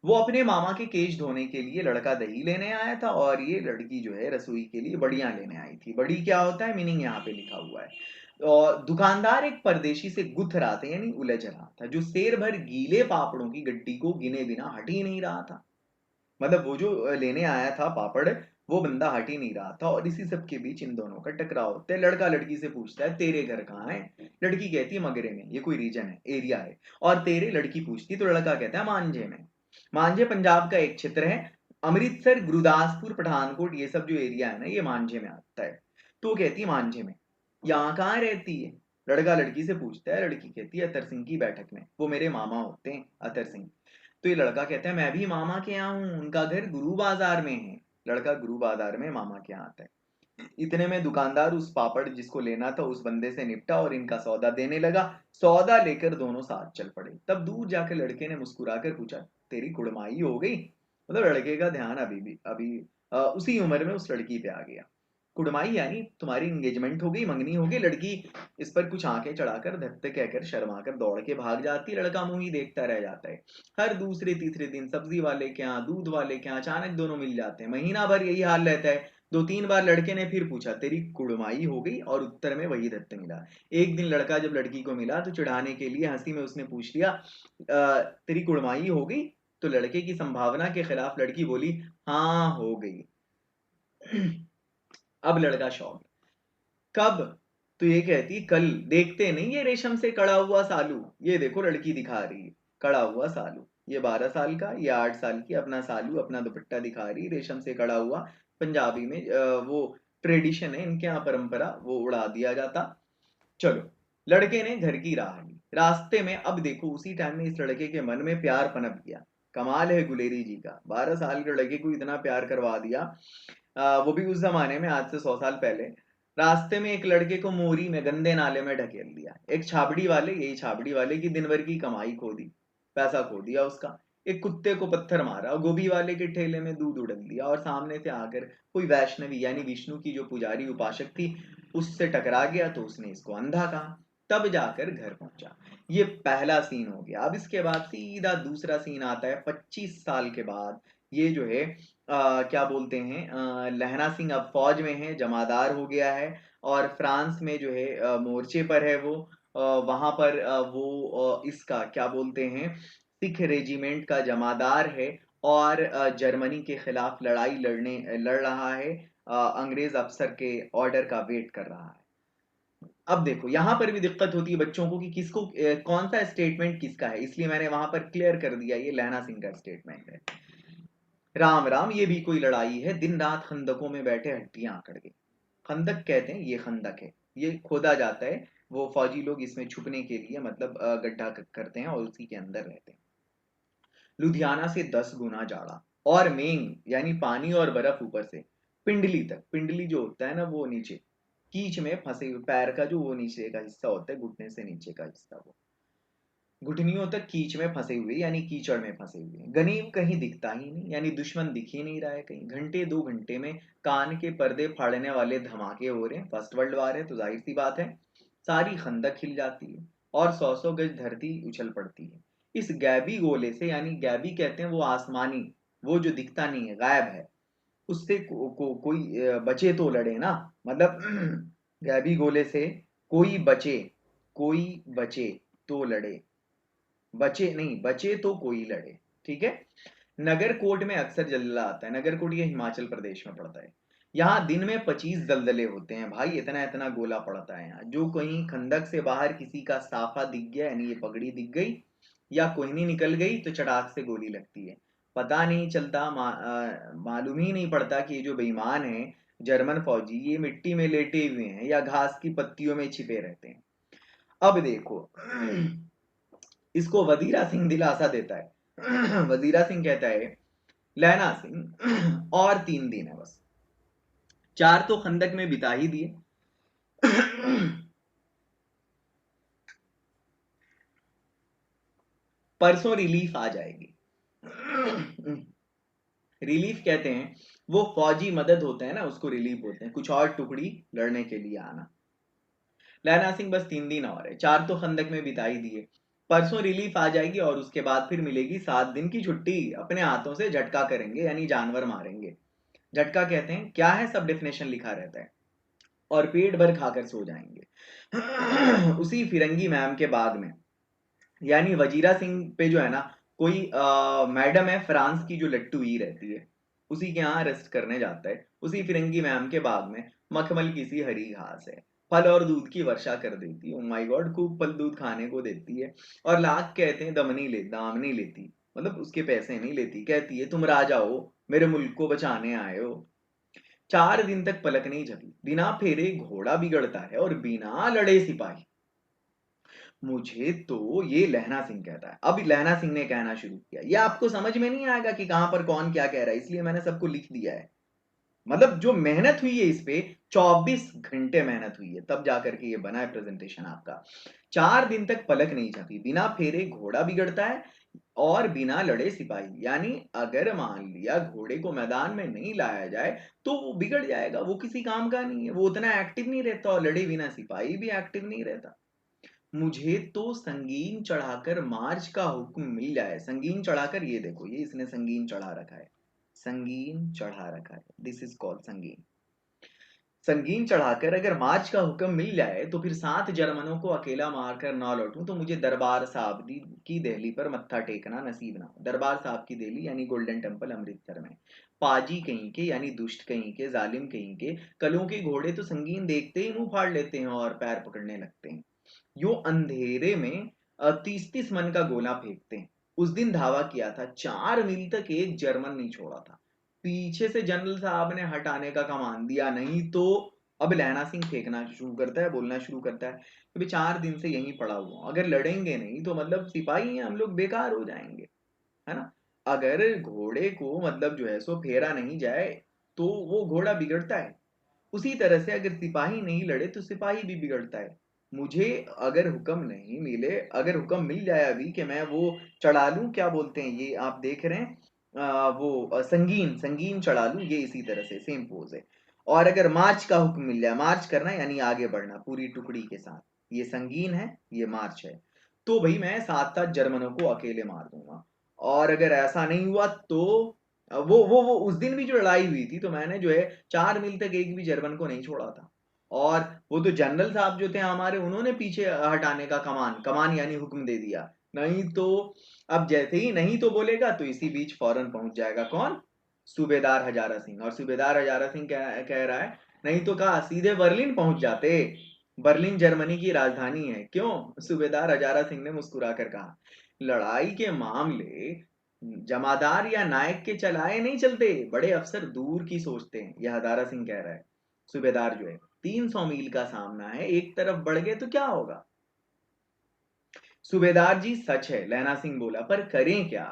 Speaker 1: वो अपने मामा के केश धोने के लिए, लड़का दही लेने आया था और ये लड़की जो है रसोई के लिए बड़ियां लेने आई थी। बड़ी क्या होता है, मीनिंग यहाँ पे लिखा हुआ है। और दुकानदार एक परदेशी से गुथ रहा था यानी उलझ रहा था, जो शेर भर गीले पापड़ों की गड्डी को गिने बिना हट ही नहीं रहा था। मतलब वो जो लेने आया था पापड़, वो बंदा हट ही नहीं रहा था, और इसी सब के बीच इन दोनों का टकराव होता है। लड़का लड़की से पूछता है तेरे घर कहाँ है, लड़की कहती है मगरे में, ये कोई रीजन है, एरिया है। और तेरे, लड़की पूछती है, तो लड़का कहता है मांझे में। मांझे पंजाब का एक क्षेत्र है, अमृतसर गुरदासपुर पठानकोट ये सब जो एरिया है ना ये मांझे में आता है। तो वो कहती है मांझे में, यहाँ कहाँ रहती है, लड़का लड़की से पूछता है, लड़की कहती है अतर सिंह की बैठक में, वो मेरे मामा होते हैं अतर सिंह। तो ये लड़का कहता है मैं भी मामा के यहाँ हूँ, उनका घर गुरु बाजार में है। लड़का गुरु बाजार में मामा के यहाँ आता है। इतने में दुकानदार उस पापड़ जिसको लेना था उस बंदे से निपटा और इनका सौदा देने लगा। सौदा लेकर दोनों साथ चल पड़े। तब दूर जाकर लड़के ने मुस्कुराकर पूछा तेरी कुड़माई हो गई। मतलब लड़के का ध्यान अभी भी उसी उम्र में उस लड़की पे आ गया। कुड़माई यानी तुम्हारी एंगेजमेंट हो गई, मंगनी हो गई, लड़की इस पर कुछ आंखें चढ़ाकर धत्ते कहकर शर्माकर दौड़ के भाग जाती, लड़का मुंह ही देखता रह जाता है। हर दूसरे तीसरे दिन सब्जी वाले के यहाँ, दूध वाले के यहाँ अचानक दोनों मिल जाते हैं। महीना भर यही हाल रहता है। 2-3 बार लड़के ने फिर पूछा, तेरी कुड़माई हो गई? और उत्तर में वही धत्ते मिला। एक दिन लड़का जब लड़की को मिला तो चिढ़ाने के लिए हंसी में उसने पूछ लिया, तेरी कुड़माई हो गई? तो लड़के की संभावना के खिलाफ लड़की बोली, हाँ हो गई। अब लड़का शौक, कब? तो ये कहती, कल। देखते नहीं ये रेशम से कड़ा हुआ सालू? ये देखो लड़की दिखा रही है कड़ा हुआ सालू। ये 12 साल का, ये 8 साल की, अपना सालू अपना दुपट्टा दिखा रही, रेशम से कड़ा हुआ। पंजाबी में वो ट्रेडिशन है इनके यहाँ, परंपरा, वो उड़ा दिया जाता। चलो, लड़के ने घर की राह ली। रास्ते में अब देखो उसी टाइम में इस लड़के के मन में प्यार पनप गया। कमाल है गुलेरी जी का, 12 साल के लड़के को इतना प्यार करवा दिया, वो भी उस जमाने में, आज से 100 साल पहले। रास्ते में एक लड़के को मोरी में, गंदे नाले में ढकेल दिया। एक छाबड़ी वाले, यही छाबड़ी वाले की दिन भर की कमाई खो दी, पैसा खो दिया उसका। एक कुत्ते को पत्थर मारा, गोभी वाले के ठेले में दूध उड़ल दिया, और सामने से आकर कोई वैष्णवी यानी विष्णु की जो पुजारी उपासक थी उससे टकरा गया तो उसने इसको अंधा कहा। तब जाकर घर पहुंचा। ये पहला सीन हो गया। अब इसके बाद सीधा दूसरा सीन आता है 25 साल के बाद। ये जो है क्या बोलते हैं, लहना सिंह अब फौज में है, जमादार हो गया है, और फ्रांस में जो है मोर्चे पर है वो। वहां पर वो इसका क्या बोलते हैं, सिख रेजिमेंट का जमादार है, और जर्मनी के खिलाफ लड़ रहा है, अंग्रेज अफसर के ऑर्डर का वेट कर रहा है। अब देखो यहां पर भी दिक्कत होती है बच्चों को कि किसको कौन सा स्टेटमेंट किसका है, इसलिए मैंने वहां पर क्लियर कर दिया, ये लहना सिंह का स्टेटमेंट है। राम राम, ये भी कोई लड़ाई है? दिन रात खंदकों में बैठे हड्डियां आकड़ गई। खंदक कहते हैं, ये खंदक है, ये खोदा जाता है। वो फौजी लोग इसमें छुपने के लिए मतलब गड्ढा करते हैं और उसी के अंदर रहते हैं। लुधियाना से 10 गुना जाड़ा, और मेंग यानी पानी और बर्फ ऊपर से पिंडली तक। पिंडली जो होता है ना, वो नीचे कीच में फंसे हुए, पैर का जो वो नीचे का हिस्सा होता है, घुटने से नीचे का हिस्सा, वो घुटनियों तक कीच में फंसे हुए यानी कीचड़ में फंसे हुए। गनीम कहीं दिखता ही नहीं, यानी दुश्मन दिख ही नहीं रहा है कहीं। घंटे 2 घंटे में कान के पर्दे फाड़ने वाले धमाके हो रहे हैं। फर्स्ट वर्ल्ड वार है तो जाहिर सी बात है सारी खंदक हिल जाती है, और 100-100 गज धरती उछल पड़ती है। इस गैबी गोले से, यानी गैबी कहते हैं वो आसमानी, वो जो दिखता नहीं है, गायब है, उससे कोई बचे तो लड़े ना, मतलब गैबी गोले से कोई बचे, कोई बचे तो लड़े, बचे नहीं, बचे तो कोई लड़े। ठीक है। नगरकोट में अक्सर जलजला आता है। नगरकोट ये हिमाचल प्रदेश में पड़ता है। यहाँ दिन में 25 दलदले होते हैं भाई, इतना इतना गोला पड़ता है यहाँ। जो कहीं खंदक से बाहर किसी का साफा दिख गया, यानी ये पगड़ी दिख गई या कोहनी निकल गई, तो चटाक से गोली लगती है। पता नहीं चलता, मालूम ही नहीं पड़ता कि ये जो बेईमान है जर्मन फौजी, ये मिट्टी में लेटे हुए हैं या घास की पत्तियों में छिपे रहते हैं। अब देखो इसको वजीरा सिंह दिलासा देता है। वजीरा सिंह कहता है, लहना सिंह और 3 दिन है बस, 4 तो खंदक में बिता ही दिए। परसों रिलीफ आ जाएगी। रिलीफ कहते हैं वो फौजी मदद होता है ना, उसको रिलीफ बोलते हैं, कुछ और टुकड़ी लड़ने के लिए आना। लहना सिंह बस 3 दिन और है, 4 तो खंदक में बिता ही दिए। परसों रिलीफ आ जाएगी और उसके बाद फिर मिलेगी 7 दिन की छुट्टी। अपने हाथों से झटका करेंगे, यानी जानवर मारेंगे। झटका कहते हैं क्या है, सब डेफिनेशन लिखा रहता है। और पेट भर खाकर सो जाएंगे। उसी फिरंगी मैम के बाग में, यानी वजीरा सिंह पे जो है ना, कोई मैडम है फ्रांस की जो लट्टू ही रहती है, उसी के यहाँ रेस्ट करने जाता है। उसी फिरंगी मैम के बाग में मखमल की सी हरी घास है, फल और दूध की वर्षा कर देती है। ओ माय गॉड, खूब फल दूध खाने को देती है। और लाख कहते हैं दाम नहीं लेती, मतलब उसके पैसे नहीं लेती। कहती है तुम राजा हो, मेरे मुल्क को बचाने आए हो। 4 दिन तक पलक नहीं झपी। बिना फेरे घोड़ा बिगड़ता है और बिना लड़े सिपाही। मुझे तो ये लहना सिंह कहता है। अब लहना सिंह ने कहना शुरू किया। ये आपको समझ में नहीं आएगा कि कहां पर कौन क्या कह रहा है, इसलिए मैंने सबको लिख दिया है। मतलब जो मेहनत हुई है इस पे, 24 घंटे मेहनत हुई है, तब जाकर के ये बना है प्रेजेंटेशन आपका। 4 दिन तक पलक नहीं झपी, बिना फेरे घोड़ा बिगड़ता है, और बिना लड़े सिपाही, यानी अगर मान लिया घोड़े को मैदान में नहीं लाया जाए तो वो बिगड़ जाएगा, वो किसी काम का नहीं है, वो उतना एक्टिव नहीं रहता, और लड़े बिना सिपाही भी एक्टिव नहीं रहता। मुझे तो संगीन चढ़ाकर मार्च का हुक्म मिल जाए। संगीन चढ़ाकर, ये देखो, ये इसने संगीन चढ़ा रखा है, संगीन चढ़ा रखा है, दिस इज कॉल्ड संगीन। संगीन चढ़ाकर अगर मार्च का हुक्म मिल जाए तो फिर 7 जर्मनों को अकेला मारकर ना लौटूं तो मुझे दरबार साहब की दहली पर मत्था टेकना नसीब ना हो। दरबार साहब की दहली यानी गोल्डन टेम्पल अमृतसर में। पाजी कहीं के, यानी दुष्ट कहीं के, जालिम कहीं के कलों के घोड़े तो संगीन देखते ही मुंह फाड़ लेते हैं और पैर पकड़ने लगते हैं। यो अंधेरे में 30-30 मन का गोला फेंकते हैं। उस दिन धावा किया था, 4 मील तक एक जर्मन नहीं छोड़ा था। पीछे से जनरल साहब ने हटाने का कमान दिया, नहीं तो अब लहना सिंह फेंकना शुरू करता है, बोलना शुरू करता है कि भाई 4 दिन से यहीं पड़ा हुआ हूं, अगर लड़ेंगे नहीं तो मतलब सिपाही हैं हम लोग, बेकार हो जाएंगे, है ना। अगर घोड़े को मतलब जो है सो फेरा नहीं जाए तो वो घोड़ा बिगड़ता है। उसी तरह से अगर सिपाही नहीं लड़े तो सिपाही भी बिगड़ता है। मुझे अगर हुक्म नहीं मिले, अगर हुक्म मिल जाए अभी कि मैं वो चढ़ा लूं, क्या बोलते हैं ये आप देख रहे हैं, संगीन, संगीन चढ़ा लूं, ये इसी तरह से सेम पोज है। और अगर मार्च का हुक्म मिल जाए, मार्च करना यानी आगे बढ़ना पूरी टुकड़ी के साथ, ये संगीन है, ये मार्च है, तो भाई मैं 7-7 जर्मनों को अकेले मार दूंगा। और अगर ऐसा नहीं हुआ तो वो उस दिन भी जो लड़ाई हुई थी तो मैंने जो है 4 मील तक एक भी जर्मन को नहीं छोड़ा था। और वो तो जनरल साहब जो थे हमारे, उन्होंने पीछे हटाने का कमान, कमान यानी हुक्म दे दिया। नहीं तो अब जैसे ही नहीं तो बोलेगा तो इसी बीच फौरन पहुंच जाएगा कौन, सूबेदार हजारा सिंह। और सूबेदार हजारा सिंह कह रहा है, नहीं तो कहा सीधे बर्लिन पहुंच जाते, बर्लिन जर्मनी की राजधानी है। क्यों? सूबेदार हजारा सिंह ने मुस्कुराकर कहा, लड़ाई के मामले जमादार या नायक के चलाए नहीं चलते, बड़े अफसर दूर की सोचते हैं। यह हजारा सिंह कह रहा है, सूबेदार जो है, 300 मील का सामना है, एक तरफ बढ़ गए तो क्या होगा। सूबेदार जी सच है, लहना सिंह बोला, पर करें क्या,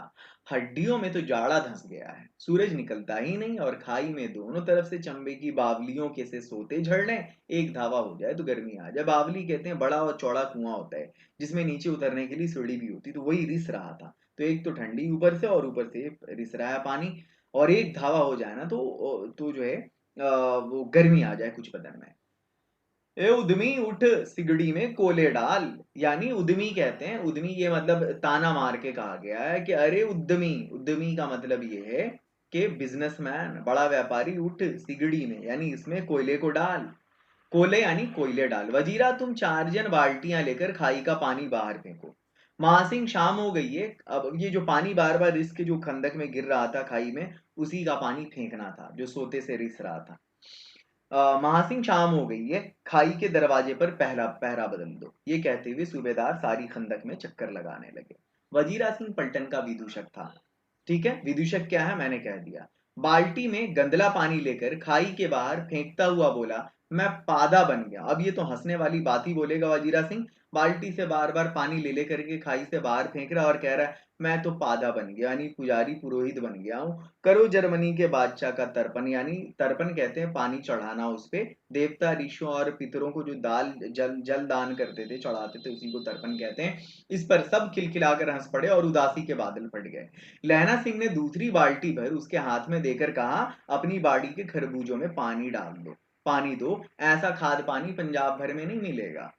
Speaker 1: हड्डियों में तो जाड़ा धंस गया है, सूरज निकलता ही नहीं, और खाई में दोनों तरफ से चंबे की बावलियों के से सोते झड़ रहे, एक धावा हो जाए तो गर्मी आ जाए। बावली कहते हैं बड़ा और चौड़ा कुआं होता है जिसमें नीचे उतरने के लिए सीढ़ी भी होती, तो वही रिस रहा था। तो एक तो ठंडी ऊपर से और ऊपर से रिस रहा है पानी, और एक धावा हो जाए ना तो जो है वो गर्मी आ जाए कुछ बदन में। ए उद्यमी उठ, सिगड़ी में कोले डाल, यानी उद्यमी कहते हैं, उद्यमी ये मतलब ताना मार के कहा गया है कि अरे उद्यमी, उद्यमी का मतलब ये है कि बिजनेसमैन, बड़ा व्यापारी, उठ सिगड़ी में यानी इसमें कोयले को डाल, कोले यानी कोयले डाल। वजीरा तुम 4 जन बाल्टियां लेकर खाई का पानी बाहर फेंको। महासिंह शाम हो गई है, अब ये जो पानी बार बार इसके जो खंदक में गिर रहा था खाई में, उसी का पानी फेंकना था जो सोते से रिस रहा था। महासिंह शाम हो गई है, खाई के दरवाजे पर पहरा पहरा बदल दो। ये कहते हुए सूबेदार सारी खंदक में चक्कर लगाने लगे। वजीरा सिंह पलटन का विदूषक था। ठीक है, विदूषक क्या है मैंने कह दिया। बाल्टी में गंदला पानी लेकर खाई के बाहर फेंकता हुआ बोला, मैं पादा बन गया। अब ये तो हंसने वाली बात ही बोलेगा वजीरा सिंह, बाल्टी से बार बार पानी ले लेकर के खाई से बाहर फेंक रहा और कह रहा है मैं तो पादा बन गया, यानी पुजारी पुरोहित बन गया हूँ। करो जर्मनी के बादशाह का तर्पण, यानी तर्पण कहते हैं पानी चढ़ाना उस पे, देवता ऋषियों और पितरों को जो दाल जल जल दान करते थे, चढ़ाते थे, उसी को तर्पण कहते हैं। इस पर सब खिलखिलाकर हंस पड़े और उदासी के बादल फट गए। लहना सिंह ने दूसरी बाल्टी भर उसके हाथ में देकर कहा, अपनी बाड़ी के खरबूजों में पानी डाल दो, पानी दो, ऐसा खाद पानी पंजाब भर में नहीं मिलेगा।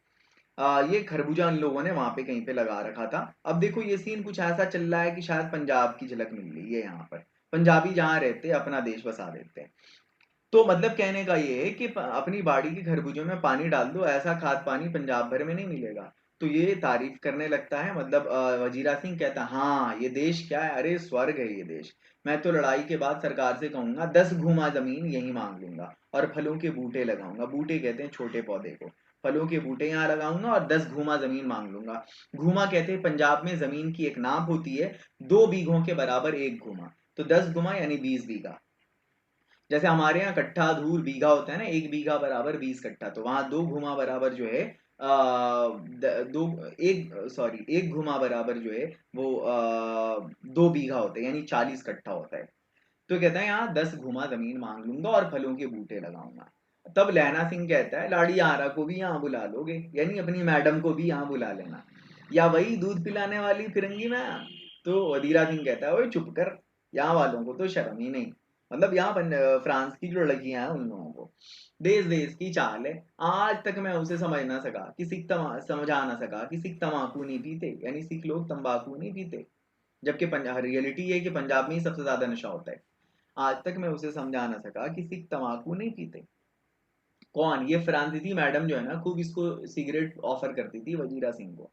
Speaker 1: ये खरबूजा उन लोगों ने वहां पे कहीं पे लगा रखा था। अब देखो ये सीन कुछ ऐसा चल रहा है कि शायद पंजाब की झलक मिल रही है यहाँ पर, पंजाबी जहाँ रहते हैं अपना देश बसा देते हैं। तो मतलब कहने का ये है कि अपनी बाड़ी के खरबूजों में पानी डाल दो, ऐसा खाद पानी पंजाब भर में नहीं मिलेगा। तो ये तारीफ करने लगता है, मतलब वजीरा सिंह कहता है हाँ ये देश क्या है, अरे स्वर्ग है ये देश। मैं तो लड़ाई के बाद सरकार से कहूंगा 10 घूमा जमीन यहीं मांग लूंगा, और फलों के बूटे लगाऊंगा, बूटे कहते हैं छोटे पौधे को, फलों के बूटे यहाँ लगाऊंगा और 10 घूमा जमीन मांग लूंगा। घूमा कहते हैं पंजाब में जमीन की एक नाप होती है, 2 बीघों के बराबर एक घूमा, तो 10 घुमा यानी 20 बीघा। जैसे हमारे यहाँ कट्ठा धूर बीघा होता है ना, 1 बीघा बराबर 20 कट्ठा, तो वहां 2 घुमा बराबर जो है दो, एक सॉरी 1 घुमा बराबर जो है वो 2 बीघा होता है, यानी 40 कट्ठा होता है। तो कहता है यहाँ 10 घुमा जमीन मांग लूंगा और फलों के बूटे लगाऊंगा। तब लहना सिंह कहता है लाड़ी आरा को भी यहाँ बुला लोगे, यानी अपनी मैडम को भी यहाँ बुला लेना, या वही दूध पिलाने वाली फिरंगी मैम। तो वजीरा सिंह कहता है, ओए चुप कर, यहाँ वालों को तो शर्म ही नहीं। मतलब यहाँ फ्रांस की जो लड़कियां हैं उन लोगों को देश देश की चाल है। आज तक मैं उसे समझ ना सका कि समझा ना सका कि सिख तम्बाकू नहीं पीते, यानी सिख लोग तंबाकू नहीं पीते, जबकि रियलिटी ये है कि पंजाब में ही सबसे ज्यादा नशा होता है। आज तक मैं उसे समझा ना सका कि सिख तम्बाकू नहीं पीते। कौन? ये फ्रांसीसी मैडम जो है ना, खूब इसको सिगरेट ऑफर करती थी वजीरा सिंह को।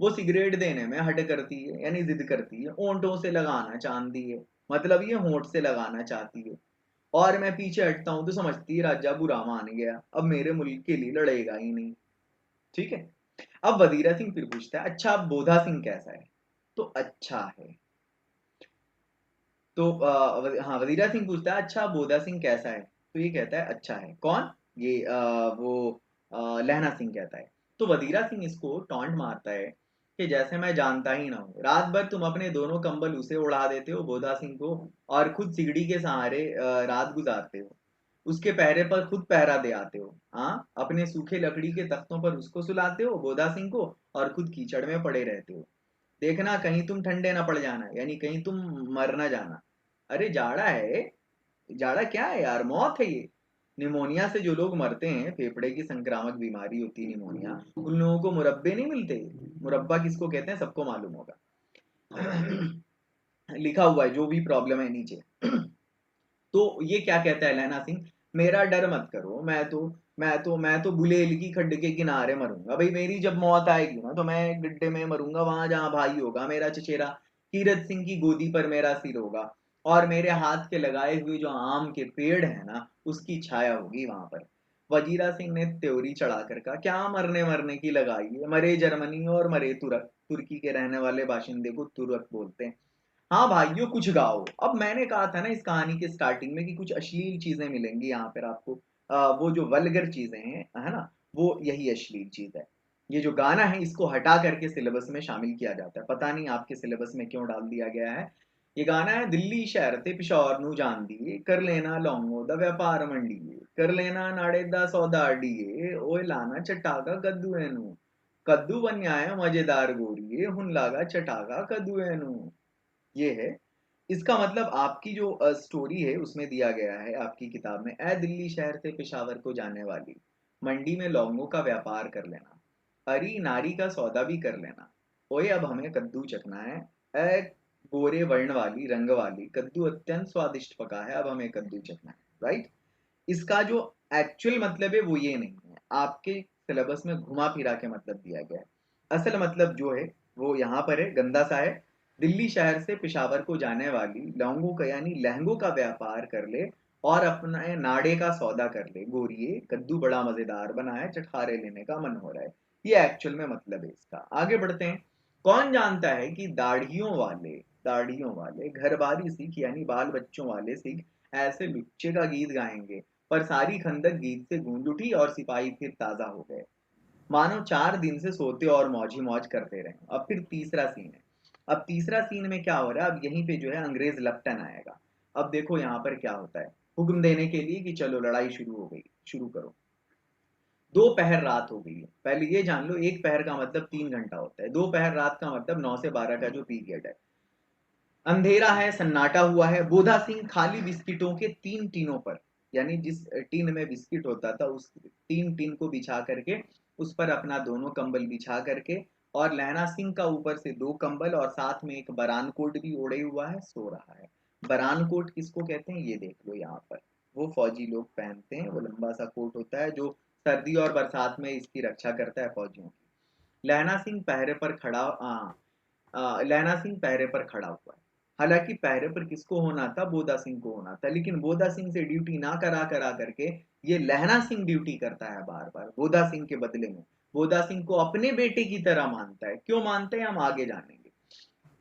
Speaker 1: वो सिगरेट देने में हट करती है, यानी जिद करती है, ओंठों से लगाना चाहती है, मतलब ये होंठ से लगाना चाहती है। और मैं पीछे हटता हूं तो समझती है राजा बुरा मान गया, अब मेरे मुल्क के लिए लड़ेगा ही नहीं। ठीक है। अब वजीरा सिंह फिर पूछता है, अच्छा अब बोधा सिंह कैसा है? तो अच्छा है। तो हाँ, वजीरा सिंह पूछता है, अच्छा बोधा सिंह कैसा है? तो ये कहता है अच्छा है। कौन? ये लहना सिंह कहता है। तो वजीरा सिंह इसको टॉन्ट मारता है कि जैसे मैं जानता ही ना हूँ, रात भर तुम अपने दोनों कंबल उसे उड़ा देते हो बोधा सिंह को, और खुद सिगड़ी के सहारे रात गुजारते हो, उसके पहरे पर खुद पहरा दे आते हो। हाँ, अपने सूखे लकड़ी के तख्तों पर उसको सुलाते हो बोधा सिंह को, और खुद कीचड़ में पड़े रहते हो। देखना कहीं तुम ठंडे ना पड़ जाना, यानी कहीं तुम मर ना जाना। अरे जाड़ा है, जाड़ा क्या है यार, मौत है ये। निमोनिया से जो लोग मरते हैं, फेफड़े की संक्रामक बीमारी होती है निमोनिया, उन लोगों को मुरब्बे नहीं मिलते। मुरब्बा किसको कहते हैं सबको मालूम होगा। लिखा हुआ है जो भी प्रॉब्लम है नीचे। तो ये क्या कहता है लहना सिंह, मेरा डर मत करो, मैं तो गुलेल की खड्ड के किनारे मरूंगा भाई। मेरी जब मौत आएगी ना तो मैं गड्ढे में मरूंगा, वहां जहां भाई होगा मेरा चचेरा, कीरत सिंह की गोदी पर मेरा सिर होगा, और मेरे हाथ के लगाए हुए जो आम के पेड़ है ना उसकी छाया होगी वहां पर। वजीरा सिंह ने त्योरी चढ़ाकर कहा, क्या मरने मरने की लगाई है, मरे जर्मनी और मरे तुर्क, तुर्की के रहने वाले बाशिंदे को तुर्क बोलते हैं। हाँ भाइयों कुछ गाओ। अब मैंने कहा था ना इस कहानी के स्टार्टिंग में कि कुछ अश्लील चीजें मिलेंगी यहाँ पर आपको। वो जो वल्गर चीजें हैं है ना, वो यही अश्लील चीज है। ये जो गाना है इसको हटा करके सिलेबस में शामिल किया जाता है, पता नहीं आपके सिलेबस में क्यों डाल दिया गया है। ये गाना है, दिल्ली शहर ते पिशौर नू जान दिए, कर लेना लौंगो दा व्यापार मंडिए, कर लेना नाड़े दा सौदा अडिए, ओए लाना चटाका कद्दूए नू, कद्दू बन्या है मजेदार गोरिए, हुन लागा चटाका कद्दूए नू। ये है। इसका मतलब आपकी जो स्टोरी है उसमें दिया गया है आपकी किताब में, ए दिल्ली शहर से पेशावर को जाने वाली, मंडी में लौंगों का व्यापार कर लेना, अरी नारी का सौदा भी कर लेना, ओए अब हमें कद्दू चखना है, ए गोरे वर्ण वाली रंग वाली, कद्दू अत्यंत स्वादिष्ट पका है, अब हमें कद्दू चखना है। राइट। इसका जो एक्चुअल मतलब है वो ये नहीं है, आपके सिलेबस में घुमा फिरा के मतलब दिया गया है। असल मतलब जो है वो यहाँ पर है, गंदा सा है। दिल्ली शहर से पेशावर को जाने वाली लौंगों का यानी लहंगों का व्यापार कर ले, और अपना नाड़े का सौदा कर ले गोरिये, कद्दू बड़ा मजेदार बना है, चटखारे लेने का मन हो रहा है। ये एक्चुअल में मतलब है इसका। आगे बढ़ते हैं। कौन जानता है कि दाढ़ियों वाले घरबारी सिख यानी बाल बच्चों वाले सिख ऐसे लुच्चे का गीत गाएंगे, पर सारी खंदक गीत से गूंज उठी और सिपाही फिर ताजा हो गए, मानो 4 दिन से सोते और मौज ही मौज करते रहे। अब फिर तीसरा सीन है। अब तीसरा सीन में क्या हो रहा है, अब यहीं पे जो है अंग्रेज लपटन आएगा। अब देखो यहाँ पर क्या होता है, हुक्म देने के लिए कि चलो लड़ाई शुरू हो गई, शुरू करो। 2 पहर रात हो गई है, पहले ये जान लो, 1 पहर का मतलब 3 घंटा होता है, 2 पहर रात का मतलब 9 से 12 का जो पीरियड है। अंधेरा है, सन्नाटा हुआ है। बोधा सिंह खाली बिस्किटों के 3 टीनों पर, यानी जिस टीन में बिस्किट होता था उस 3 टीन को बिछा करके, उस पर अपना दोनों कंबल बिछा करके, और लहना सिंह का ऊपर से 2 कंबल और साथ में एक बरान कोट भी ओढ़े हुआ है, सो रहा है। बरान कोट किसको कहते हैं ये देख लो यहाँ पर, वो फौजी लोग पहनते हैं, वो लंबा सा कोट होता है जो सर्दी और बरसात में इसकी रक्षा करता है फौजियों की। लहना सिंह पहरे पर खड़ा लहना सिंह पहरे पर खड़ा हुआ है। हालांकि पहरे पर किसको होना था, बोधा सिंह को होना था, लेकिन बोधा सिंह से ड्यूटी ना करा करके ये लहना सिंह ड्यूटी करता है बार बार बोधा सिंह के बदले में। बोधा सिंह को अपने बेटे की तरह मानता है। क्यों मानते हैं हम आगे जानेंगे।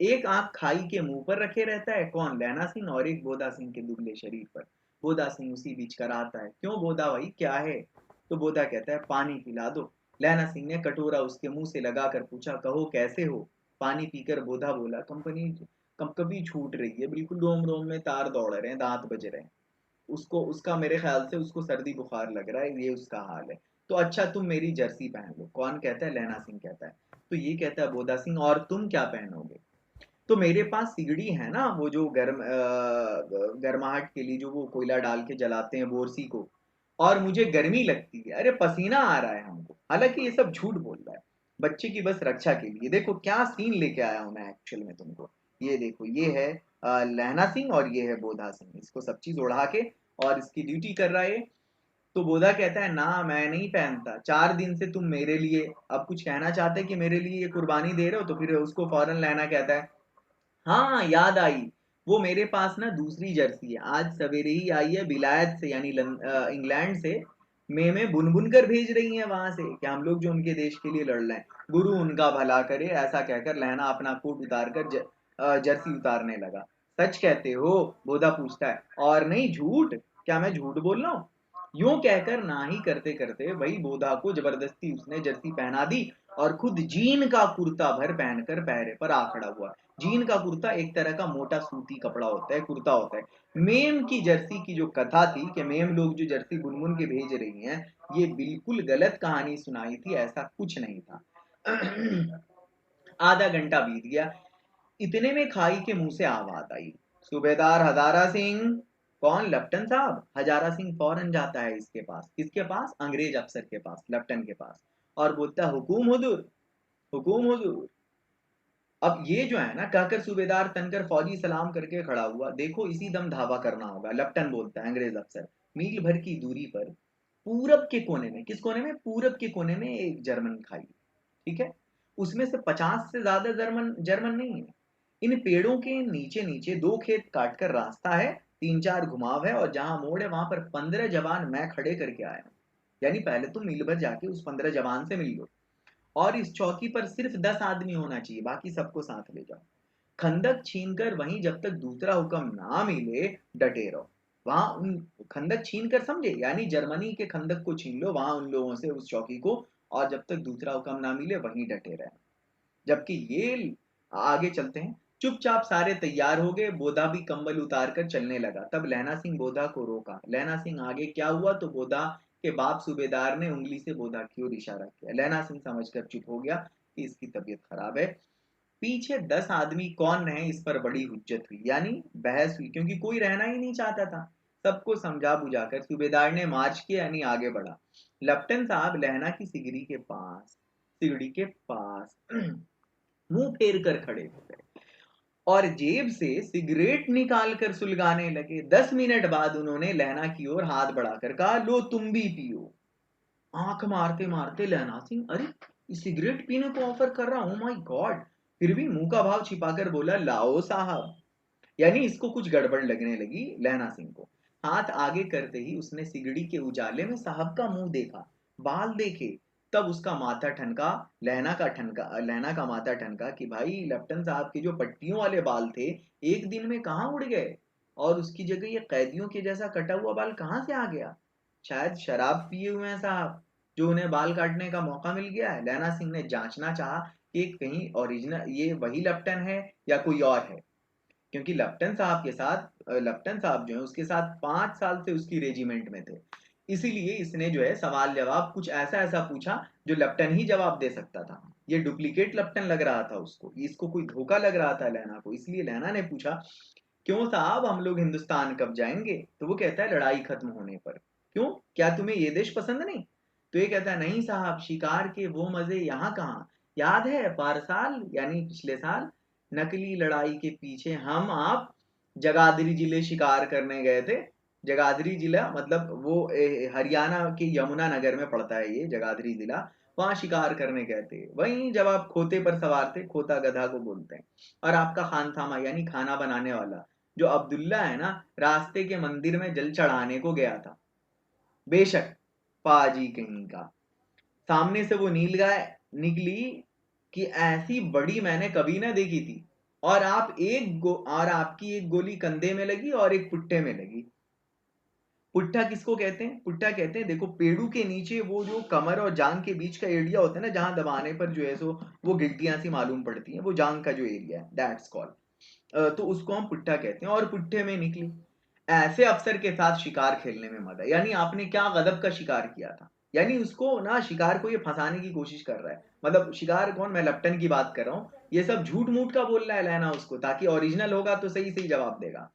Speaker 1: एक आंख खाई के मुंह पर रखे रहता है, कौन? लहना सिंह, और एक बोधा सिंह के दुबले शरीर पर। बोधा सिंह उसी बीच कराता है, क्यों बोधा भाई क्या है? तो बोधा कहता है पानी पिला दो। लहना सिंह ने कटोरा उसके मुंह से लगाकर पूछा, कहो कैसे हो? पानी पीकर बोधा बोला, कंपनी कंपकपी छूट रही है, बिल्कुल रोम रोम में तार दौड़ रहे हैं, दांत बज रहे हैं। उसको उसका मेरे ख्याल से उसको सर्दी बुखार लग रहा है, ये उसका हाल है। तो अच्छा तुम मेरी जर्सी पहन लो। कौन कहता है? लहना सिंह कहता है। तो ये कहता है बोधा सिंह, और तुम क्या पहनोगे? तो मेरे पास सिगड़ी है ना, वो जो गर्माहट के लिए जो वो कोयला डाल के जलाते हैं बोरसी को, और मुझे गर्मी लगती है, अरे पसीना आ रहा है हमको। हालांकि ये सब झूठ बोल रहा है, बच्चे की बस रक्षा के लिए। देखो क्या सीन लेके आया हूं मैं एक्चुअल में तुमको। ये देखो, ये है लहना सिंह और ये है बोधा सिंह, इसको सब चीज ओढ़ा के और इसकी ड्यूटी कर रहा है। तो बोधा कहता है ना मैं नहीं पहनता, 4 दिन से तुम मेरे लिए अब कुछ कहना चाहते कि मेरे लिए ये कुर्बानी दे रहे हो। तो फिर उसको फौरन लहना कहता है हाँ याद आई, वो मेरे पास ना दूसरी जर्सी है, आज सवेरे ही आई है विलायत से, यानी इंग्लैंड से। में बुन बुन कर भेज रही हैं वहां से कि हम लोग जो उनके देश के लिए लड़ रहे हैं, गुरु उनका भला करे। ऐसा कहकर लहना अपना कोट उतार कर जर्सी उतारने लगा। सच कहते हो? बोधा पूछता है। और नहीं झूठ, क्या मैं झूठ बोल रहा हूँ? यूं कहकर ना ही करते करते वही बोधा को जबरदस्ती उसने जर्सी पहना दी, और खुद जीन का कुर्ता भर पहनकर पहरे पर आ खड़ा हुआ। जीन का कुर्ता एक तरह का मोटा सूती कपड़ा होता है, कुर्ता होता है। मेम की जर्सी की जो कथा थी कि मेम लोग जो जर्सी बुनबुन के भेज रही हैं, ये बिल्कुल गलत कहानी सुनाई थी, ऐसा कुछ नहीं था। आधा घंटा बीत गया, इतने में खाई के मुंह से आवाज आई, सूबेदार हजारा सिंह। कौन? लेफ्टिनेंट साहब। हजारा सिंह फौरन जाता है इसके पास, किसके पास? अंग्रेज अफसर के पास, लेफ्टिनेंट के पास, और बोलता हुकुम हुजूर, हुकुम हुजूर। अब ये जो है ना, कहकर सूबेदार तनकर फौजी सलाम करके खड़ा हुआ। देखो इसी दम धावा करना होगा, लेफ्टिनेंट बोलता है। अंग्रेज अफसर। मील भर की दूरी पर पूरब के कोने में, किस कोने में? पूरब के कोने में एक जर्मन खाई, ठीक है? उसमें से 50 से ज्यादा जर्मन जर्मन नहीं है। इन पेड़ों के नीचे नीचे 2 खेत काट कर रास्ता है, 3-4 घुमाव है, और जहां मोड़ है वहां पर 15 जवान मैं खड़े करके आया हूं। यानी पहले तुम मील भर जाके उस 15 जवान से मिल लो, और इस चौकी पर सिर्फ 10 आदमी होना चाहिए, बाकी सबको साथ ले जाओ। खंदक छीनकर वहीं जब तक दूसरा हुक्म ना मिले डटे रहो। वहां उन खंदक छीन कर, समझे? यानी जर्मनी के खंदक को छीन लो वहां उन लोगों से, उस चौकी को, और जब तक दूसरा हुक्म ना मिले वहीं डटे रहे। जबकि ये आगे चलते हैं। चुपचाप सारे तैयार हो गए, बोधा भी कंबल उतार कर चलने लगा। तब लहना सिंह बोधा को रोका। लहना सिंह आगे क्या हुआ तो बोधा के बाप सूबेदार ने उंगली से बोधा की ओर इशारा किया। लहना सिंह समझकर चुप हो गया कि इसकी तबीयत खराब है। पीछे 10 आदमी कौन रहे इस पर बड़ी हुज्जत हुई, यानी बहस हुई, क्योंकि कोई रहना ही नहीं चाहता था। सबको समझा बुझाकर सूबेदार ने मार्च किया, यानी आगे बढ़ा। लेफ्टिनेंट साहब लहना की सिगड़ी के पास मुंह फेर कर खड़े हो गए और जेब से सिगरेट निकाल कर सुलगाने लगे। 10 मिनट बाद उन्होंने लहना की ओर हाथ बढ़ाकर कहा, लो तुम भी पियो। आंख मारते मारते लहना सिंह, अरे सिगरेट पीने को ऑफर कर रहा हूं, माय गॉड। फिर भी मुंह का भाव छिपाकर बोला, लाओ साहब। यानी इसको कुछ गड़बड़ लगने लगी लहना सिंह को। हाथ आगे करते ही उसने सिगड़ी के उजाले में साहब का मुंह देखा, बाल देखे। तब उसका माथा ठनका, लहना का माथा ठनका कि भाई लेफ्टिनेंट साहब के जो पट्टियों वाले बाल थे, एक दिन में कहाँ उड़ गए, और उसकी जगह ये कैदियों के जैसा कटा हुआ बाल कहाँ से आ गया? शायद शराब पिए हुए हैं साहब, जो उन्हें बाल काटने का मौका मिल गया है। लहना सिंह ने जांचना चाहा कि कहीं ओरिजिनल ये वही लेफ्टिनेंट है या कोई और है, क्योंकि लेफ्टिनेंट साहब जो है उसके साथ 5 साल से उसकी रेजिमेंट में थे। इसीलिए इसने जो है सवाल जवाब कुछ ऐसा ऐसा पूछा जो लेफ्टिनेंट ही जवाब दे सकता था। ये डुप्लीकेट लेफ्टिनेंट लग रहा था उसको, इसको कोई धोखा लग रहा था लहना को। इसलिए लहना ने पूछा, क्यों साहब हम लोग हिंदुस्तान कब जाएंगे? तो वो कहता है, लड़ाई खत्म होने पर। क्यों, क्या तुम्हें ये देश पसंद नहीं? तो ये कहता है, नहीं साहब, शिकार के वो मजे यहाँ कहाँ। याद है पारसाल, यानी पिछले साल, नकली लड़ाई के पीछे हम आप जगाधरी जिले शिकार करने गए थे। जगाधरी जिला मतलब वो हरियाणा के यमुना नगर में पड़ता है ये जगाधरी जिला। वहां शिकार करने गए थे, वहीं जब आप खोते पर सवार थे, खोता गधा को बोलते हैं। और आपका खानथामा यानी खाना बनाने वाला जो अब्दुल्ला है ना, रास्ते के मंदिर में जल चढ़ाने को गया था। बेशक, पाजी कहीं का। सामने से वो नीलगाय निकली कि ऐसी बड़ी मैंने कभी ना देखी थी। और आपकी एक गोली कंधे में लगी और एक पुट्ठे में लगी। पुट्ठा किसको कहते हैं? पुट्ठा कहते हैं, देखो पेड़ू के नीचे वो जो कमर और जांग के बीच का एरिया होता है ना, जहां दबाने पर जो है सो वो गिल्टियां सी मालूम पड़ती हैं, वो जांग का जो एरिया है, दैट्स कॉल्ड। तो उसको हम पुट्ठा कहते हैं, और पुट्ठे में निकली। ऐसे अफसर के साथ शिकार खेलने में मजा। यानी आपने क्या गजब का शिकार किया था। यानी उसको ना, शिकार को ये फंसाने की कोशिश कर रहा है। मतलब शिकार कौन? मैं लेफ्टिनेंट की बात कर रहा हूँ। ये सब झूठ मूठ का बोल रहा है लहना उसको, ताकि ओरिजिनल होगा तो सही सही जवाब देगा।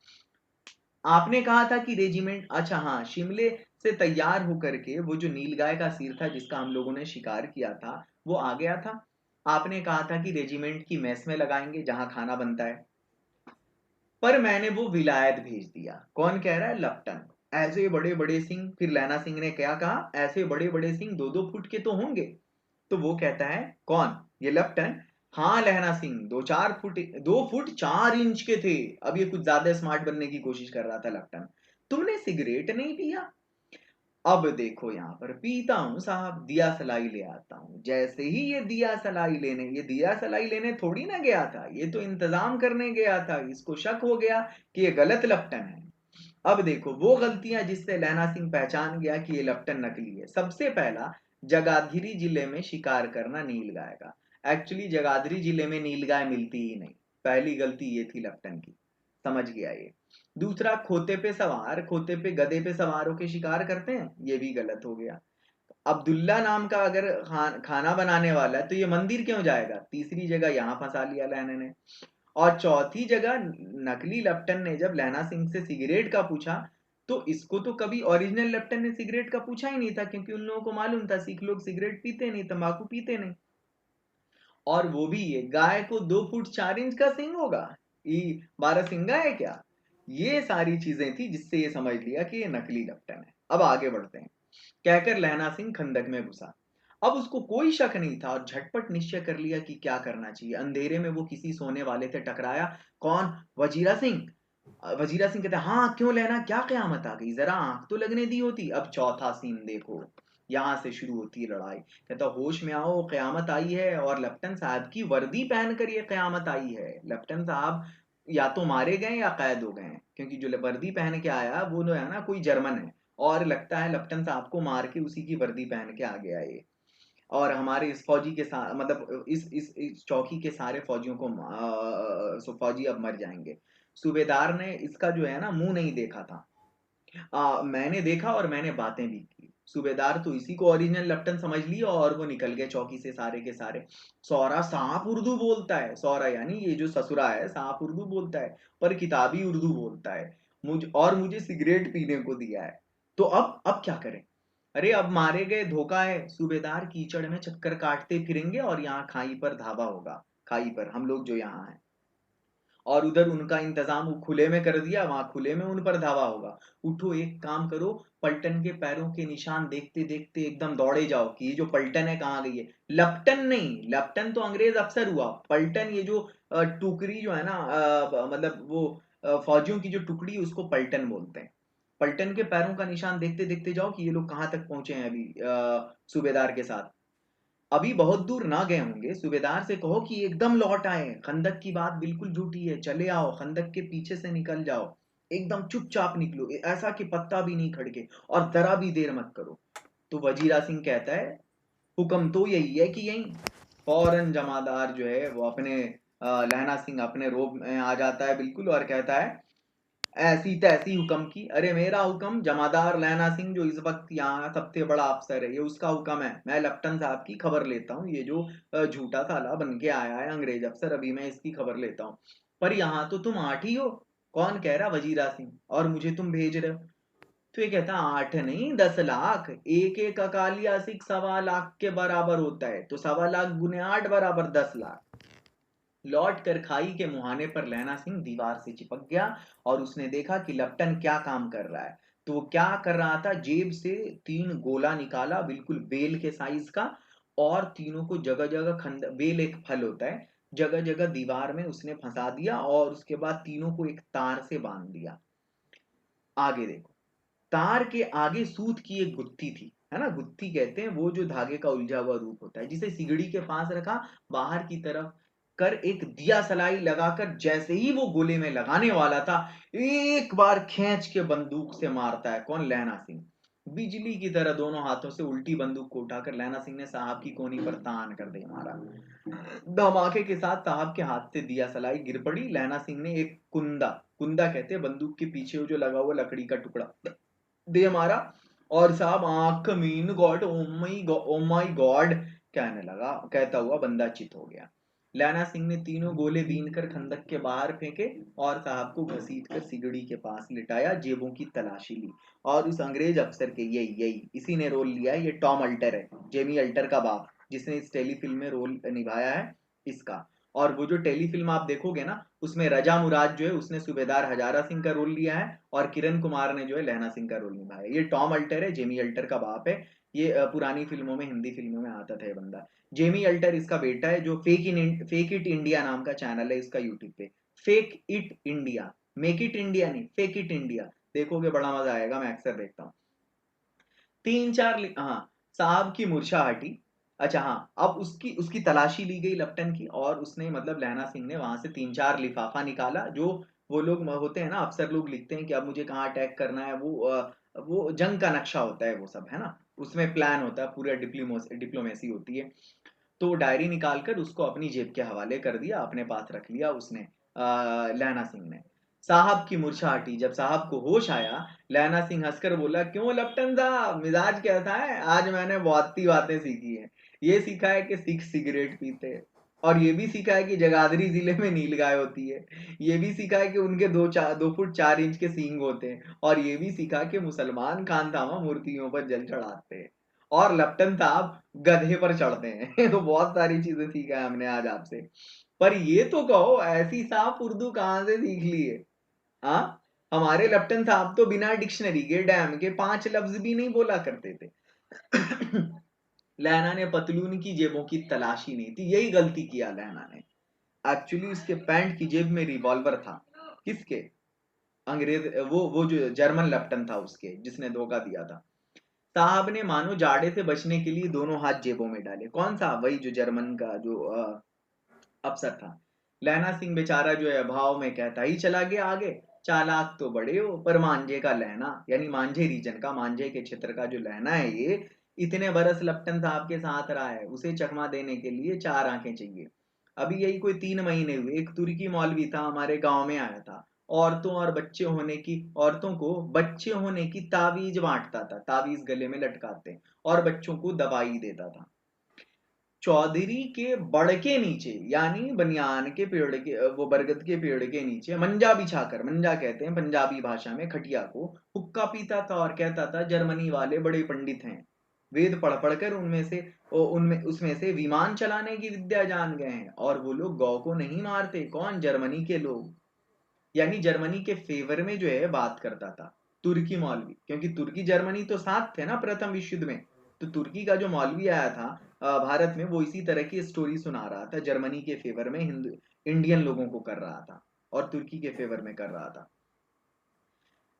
Speaker 1: आपने कहा था कि रेजिमेंट, अच्छा हाँ, शिमले से तैयार होकर के वो जो नीलगाय का सिर था जिसका हम लोगों ने शिकार किया था, वो आ गया था। आपने कहा था कि रेजिमेंट की मेस में लगाएंगे जहां खाना बनता है, पर मैंने वो विलायत भेज दिया। कौन कह रहा है? लप्टन। ऐसे बड़े बड़े सिंह, फिर लैना सिंह ने क्या कहा, ऐसे बड़े बड़े सिंह 2-2 फुट के तो होंगे। तो वो कहता है कौन? ये लप्टन। हाँ लहना सिंह 2-4 फुट, 2 फुट 4 इंच के थे। अब ये कुछ ज्यादा स्मार्ट बनने की कोशिश कर रहा था लप्टन। तुमने सिगरेट नहीं पिया? अब देखो यहाँ पर, पीता हूँ साहब, दिया सलाई ले आता हूँ। जैसे ही ये दिया सलाई लेने थोड़ी ना गया था, ये तो इंतजाम करने गया था। इसको शक हो गया कि ये गलत लपटन है। अब देखो वो गलतियां जिससे लैना सिंह पहचान गया कि ये लपटन नकली है। सबसे पहला, जगाधरी जिले में शिकार करना नीलगाय का। एक्चुअली जगाधरी जिले में नीलगाय मिलती ही नहीं। पहली गलती ये थी लपटन की, समझ गया ये। दूसरा, खोते पे सवार, खोते पे गधे पे सवार होके शिकार करते हैं, ये भी गलत हो गया। अब्दुल्ला नाम का अगर खाना बनाने वाला है तो ये मंदिर क्यों जाएगा? तीसरी जगह यहां फंसा लिया लैना ने। और चौथी जगह, नकली लेफ्टन ने जब लैना सिंह से सिगरेट का पूछा, तो इसको तो कभी ओरिजिनल लेफ्टन ने सिगरेट का पूछा ही नहीं था, क्योंकि उन लोगों को मालूम था सिख लोग सिगरेट पीते नहीं, तंबाकू पीते नहीं। और वो भी ये गाय को 2 फुट 4 इंच का सिंग होगा, ये 12 सिंगा है क्या? ये सारी चीजें थी जिससे ये समझ लिया कि ये नकली लेफ्टन है। अब आगे बढ़ते हैं। कहकर लहना सिंह खंदक में घुसा। अब उसको कोई शक नहीं था और झटपट निश्चय कर लिया कि क्या करना चाहिए। अंधेरे में वो किसी सोने वाले से टकराया। कौन? वजीरा सिंह। वजीरा सिंह कहता है, हाँ क्यों लहना, क्या कयामत आ गई, जरा आंख तो लगने दी होती। अब चौथा सीन देखो, यहां से शुरू होती है लड़ाई। कहता होश में आओ, कयामत आई है, और लेफ्टन साहब की वर्दी पहन कर ये कयामत आई है। लेफ्टन साहब या तो मारे गए या कैद हो गए, क्योंकि जो वर्दी पहन के आया वो जो है ना, कोई जर्मन है, और लगता है लेफ्टन साहब को मार के उसी की वर्दी पहन के आ गया ये। और हमारे इस फौजी के साथ, मतलब इस चौकी के सारे फौजियों को फौजी अब मर जाएंगे। सूबेदार ने इसका जो है ना मुंह नहीं देखा था। मैंने देखा और मैंने बातें भी की। सूबेदार तो इसी को ओरिजिनल लेफ्टन समझ लिया और वो निकल गए चौकी से सारे के सारे। सौरा साफ उर्दू बोलता है, सौरा यानी ये जो ससुरा है, साफ उर्दू बोलता है, पर किताबी उर्दू बोलता है। मुझे सिगरेट पीने को दिया है। तो अब क्या करें? अरे अब मारे गए, धोखा है। सूबेदार कीचड़ में चक्कर काटते फिरेंगे और यहाँ खाई पर धावा होगा। खाई पर हम लोग जो यहाँ हैं, और उधर उनका इंतजाम खुले में कर दिया, वहां खुले में उन पर धावा होगा। उठो, एक काम करो, पलटन के पैरों के निशान देखते देखते एकदम दौड़े जाओ कि ये जो पलटन है कहाँ गई है। लपटन नहीं, लपटन तो अंग्रेज अफसर हुआ, पलटन ये जो टुकड़ी जो है ना, मतलब वो फौजियों की जो टुकड़ी, उसको पलटन बोलते हैं। पलटन के पैरों का निशान देखते देखते जाओ कि ये लोग कहाँ तक पहुंचे हैं अभी सूबेदार के साथ। अभी बहुत दूर ना गए होंगे। सूबेदार से कहो कि एकदम लौट आए, खंदक की बात बिल्कुल झूठी है, चले आओ, खंदक के पीछे से निकल जाओ, एकदम चुपचाप निकलो, ऐसा कि पत्ता भी नहीं खड़के, और जरा भी देर मत करो। तो वजीरा सिंह कहता है, हुक्म तो यही है कि यही। फौरन जमादार जो है वो अपने लहना सिंह अपने रोब में आ जाता है बिल्कुल, और कहता है ऐसी तैसी हुक्म की। अरे मेरा हुक्म, जमादार लहना सिंह जो इस वक्त यहाँ सबसे बड़ा अफसर है, ये उसका हुक्म है। मैं लेफ्टन साहब की खबर लेता हूँ, ये जो झूठा साला बन के आया है अंग्रेज अफसर, अभी मैं इसकी खबर लेता हूँ। पर यहाँ तो तुम 8 ही हो। कौन कह रहा? वजीरा सिंह। और मुझे तुम भेज रहे हो? तो ये कहता 8 नहीं 10 लाख, एक एक अकालिया सिख 1.25 लाख के बराबर होता है, तो 1.25 लाख गुने 8 बराबर 10 लाख। लौट कर खाई के मुहाने पर लहना सिंह दीवार से चिपक गया, और उसने देखा कि लपटन क्या काम कर रहा है। तो वो क्या कर रहा था, जेब से 3 गोला निकाला, बिल्कुल बेल के साइज का, और तीनों को जगह जगह बेल एक फल होता है, जगह जगह दीवार में उसने फंसा दिया, और उसके बाद तीनों को एक तार से बांध दिया। आगे देखो, तार के आगे सूत की एक गुत्थी थी, है ना, गुत्थी कहते हैं वो जो धागे का उलझा हुआ रूप होता है, जिसे सिगड़ी के पास रखा, बाहर की तरफ कर एक दिया सलाई लगाकर जैसे ही वो गोले में लगाने वाला था, एक बार खींच के बंदूक से मारता है। कौन? लहना सिंह। बिजली की तरह दोनों हाथों से उल्टी बंदूक को उठाकर लहना सिंह ने साहब की कोहनी पर तान कर दे मारा। धमाके के साथ साहब के हाथ से दिया सलाई गिर पड़ी। लहना सिंह ने एक कुंदा, कुंदा कहते हैं बंदूक के पीछे वो जो लगा हुआ लकड़ी का टुकड़ा, दे मारा। और साहब आंख मीन गॉड, ओ माई गॉड कहने लगा, कहता हुआ बंदा चित हो गया। लैना सिंह ने तीनों गोले बीन कर खंदक के बाहर फेंके और साहब को घसीट कर सिगड़ी के पास लिटाया, जेबों की तलाशी ली। और उस अंग्रेज अफसर के, यही यही इसी ने रोल लिया है, ये टॉम अल्टर है, जेमी अल्टर का बाप, जिसने इस टेलीफिल्म में रोल निभाया है इसका। और वो जो टेलीफिल्म आप देखोगे ना, उसमें रजा मुराद जो है उसने सूबेदार हजारा सिंह का रोल लिया है, और किरण कुमार ने जो है लहना सिंह का रोल निभाया। ये टॉम अल्टर है, जेमी अल्टर का बाप है। ये पुरानी फिल्मों में, हिंदी फिल्मों में आता था ये बंदा। जेमी अल्टर इसका बेटा है, जो फेक इट इंडिया नाम का चैनल है इसका यूट्यूब पे। Fake it India, make it India नहीं, फेक इट इंडिया। देखोगे बड़ा मजा आएगा, मैं अक्सर देखता हूँ। तीन चार हाँ, साहब की मूर्छा हटी। अच्छा हाँ, अब उसकी उसकी तलाशी ली गई लपटन की, और उसने मतलब लहना सिंह ने वहां से तीन चार लिफाफा निकाला, जो वो लोग होते हैं ना, अफसर लोग लिखते हैं कि अब मुझे कहाँ अटैक करना है, वो जंग का नक्शा होता है वो सब, है ना, उसमें प्लान होता है, पूरा डिप्लोमेसी होती है। तो डायरी निकालकर उसको अपनी जेब के हवाले कर दिया, अपने पास रख लिया उसने, लैना सिंह ने। साहब की मूर्छा हटी। जब साहब को होश आया, लैना सिंह हंसकर बोला, क्यों लपटन साहब, मिजाज कैसा है? आज मैंने बहुत सी बातें सीखी हैं। ये सीखा है कि सिख सिगरेट पीते हैं, और ये भी सीखा है कि जगाधरी जिले में नीलगाय होती है। ये भी सीखा है कि उनके 2 फुट 4 इंच के सींग होते हैं, और ये भी सीखा कि मुसलमान खानदामा मूर्तियों पर जल चढ़ाते हैं, और लपटन साहब गधे पर चढ़ते हैं। तो बहुत सारी चीजें सीखा है हमने आज आपसे। पर ये तो कहो, ऐसी साफ उर्दू कहाँ से सीख ली है? हाँ, हमारे लपटन साहब तो बिना डिक्शनरी के, डैम के 5 लफ्ज भी नहीं बोला करते थे। लैना ने पतलून की जेबों की तलाशी नहीं थी, यही गलती किया लैना ने। एक्चुअली उसके पैंट की जेब में रिवॉल्वर था। किसके? अंग्रेज, वो जो जर्मन लेफ्टन था उसके, जिसने धोखा दिया था। साहब ने मानो जाड़े से बचने के लिए दोनों हाथ जेबों में डाले। कौन सा? वही जो जर्मन का जो अफसर था। लहना सिंह बेचारा जो है भाव में कहता ही चला गया आगे, चालाक तो बड़े हो, पर मांझे का लहना, यानी मांझे रीजन का, मांझे के क्षेत्र का जो लहना है ये, इतने बरस लपटन साहब के साथ रहा है, उसे चकमा देने के लिए 4 आंखें चाहिए। अभी यही कोई 3 महीने हुए, एक तुर्की मौलवी था, हमारे गांव में आया था। औरतों को बच्चे होने की तावीज बांटता था, तावीज गले में लटकाते, और बच्चों को दवाई देता था। चौधरी के बड़ के नीचे, यानी बनियान के पेड़ के, वो बरगद के पेड़ के नीचे मंजा बिछाकर, मंजा कहते हैं पंजाबी भाषा में खटिया को, हुक्का पीता था और कहता था, जर्मनी वाले बड़े पंडित हैं, वेद पढ़ पढ़कर उनमें उसमें से विमान चलाने की विद्या जान गए हैं, और वो लोग गौ को नहीं मारते। कौन? जर्मनी के लोग। यानी जर्मनी के फेवर में जो है बात करता था तुर्की मौलवी, क्योंकि तुर्की जर्मनी तो साथ थे ना प्रथम विश्व युद्ध में। तो तुर्की का जो मौलवी आया था भारत में, वो इसी तरह की स्टोरी सुना रहा था, जर्मनी के फेवर में हिंदू इंडियन लोगों को कर रहा था, और तुर्की के फेवर में कर रहा था।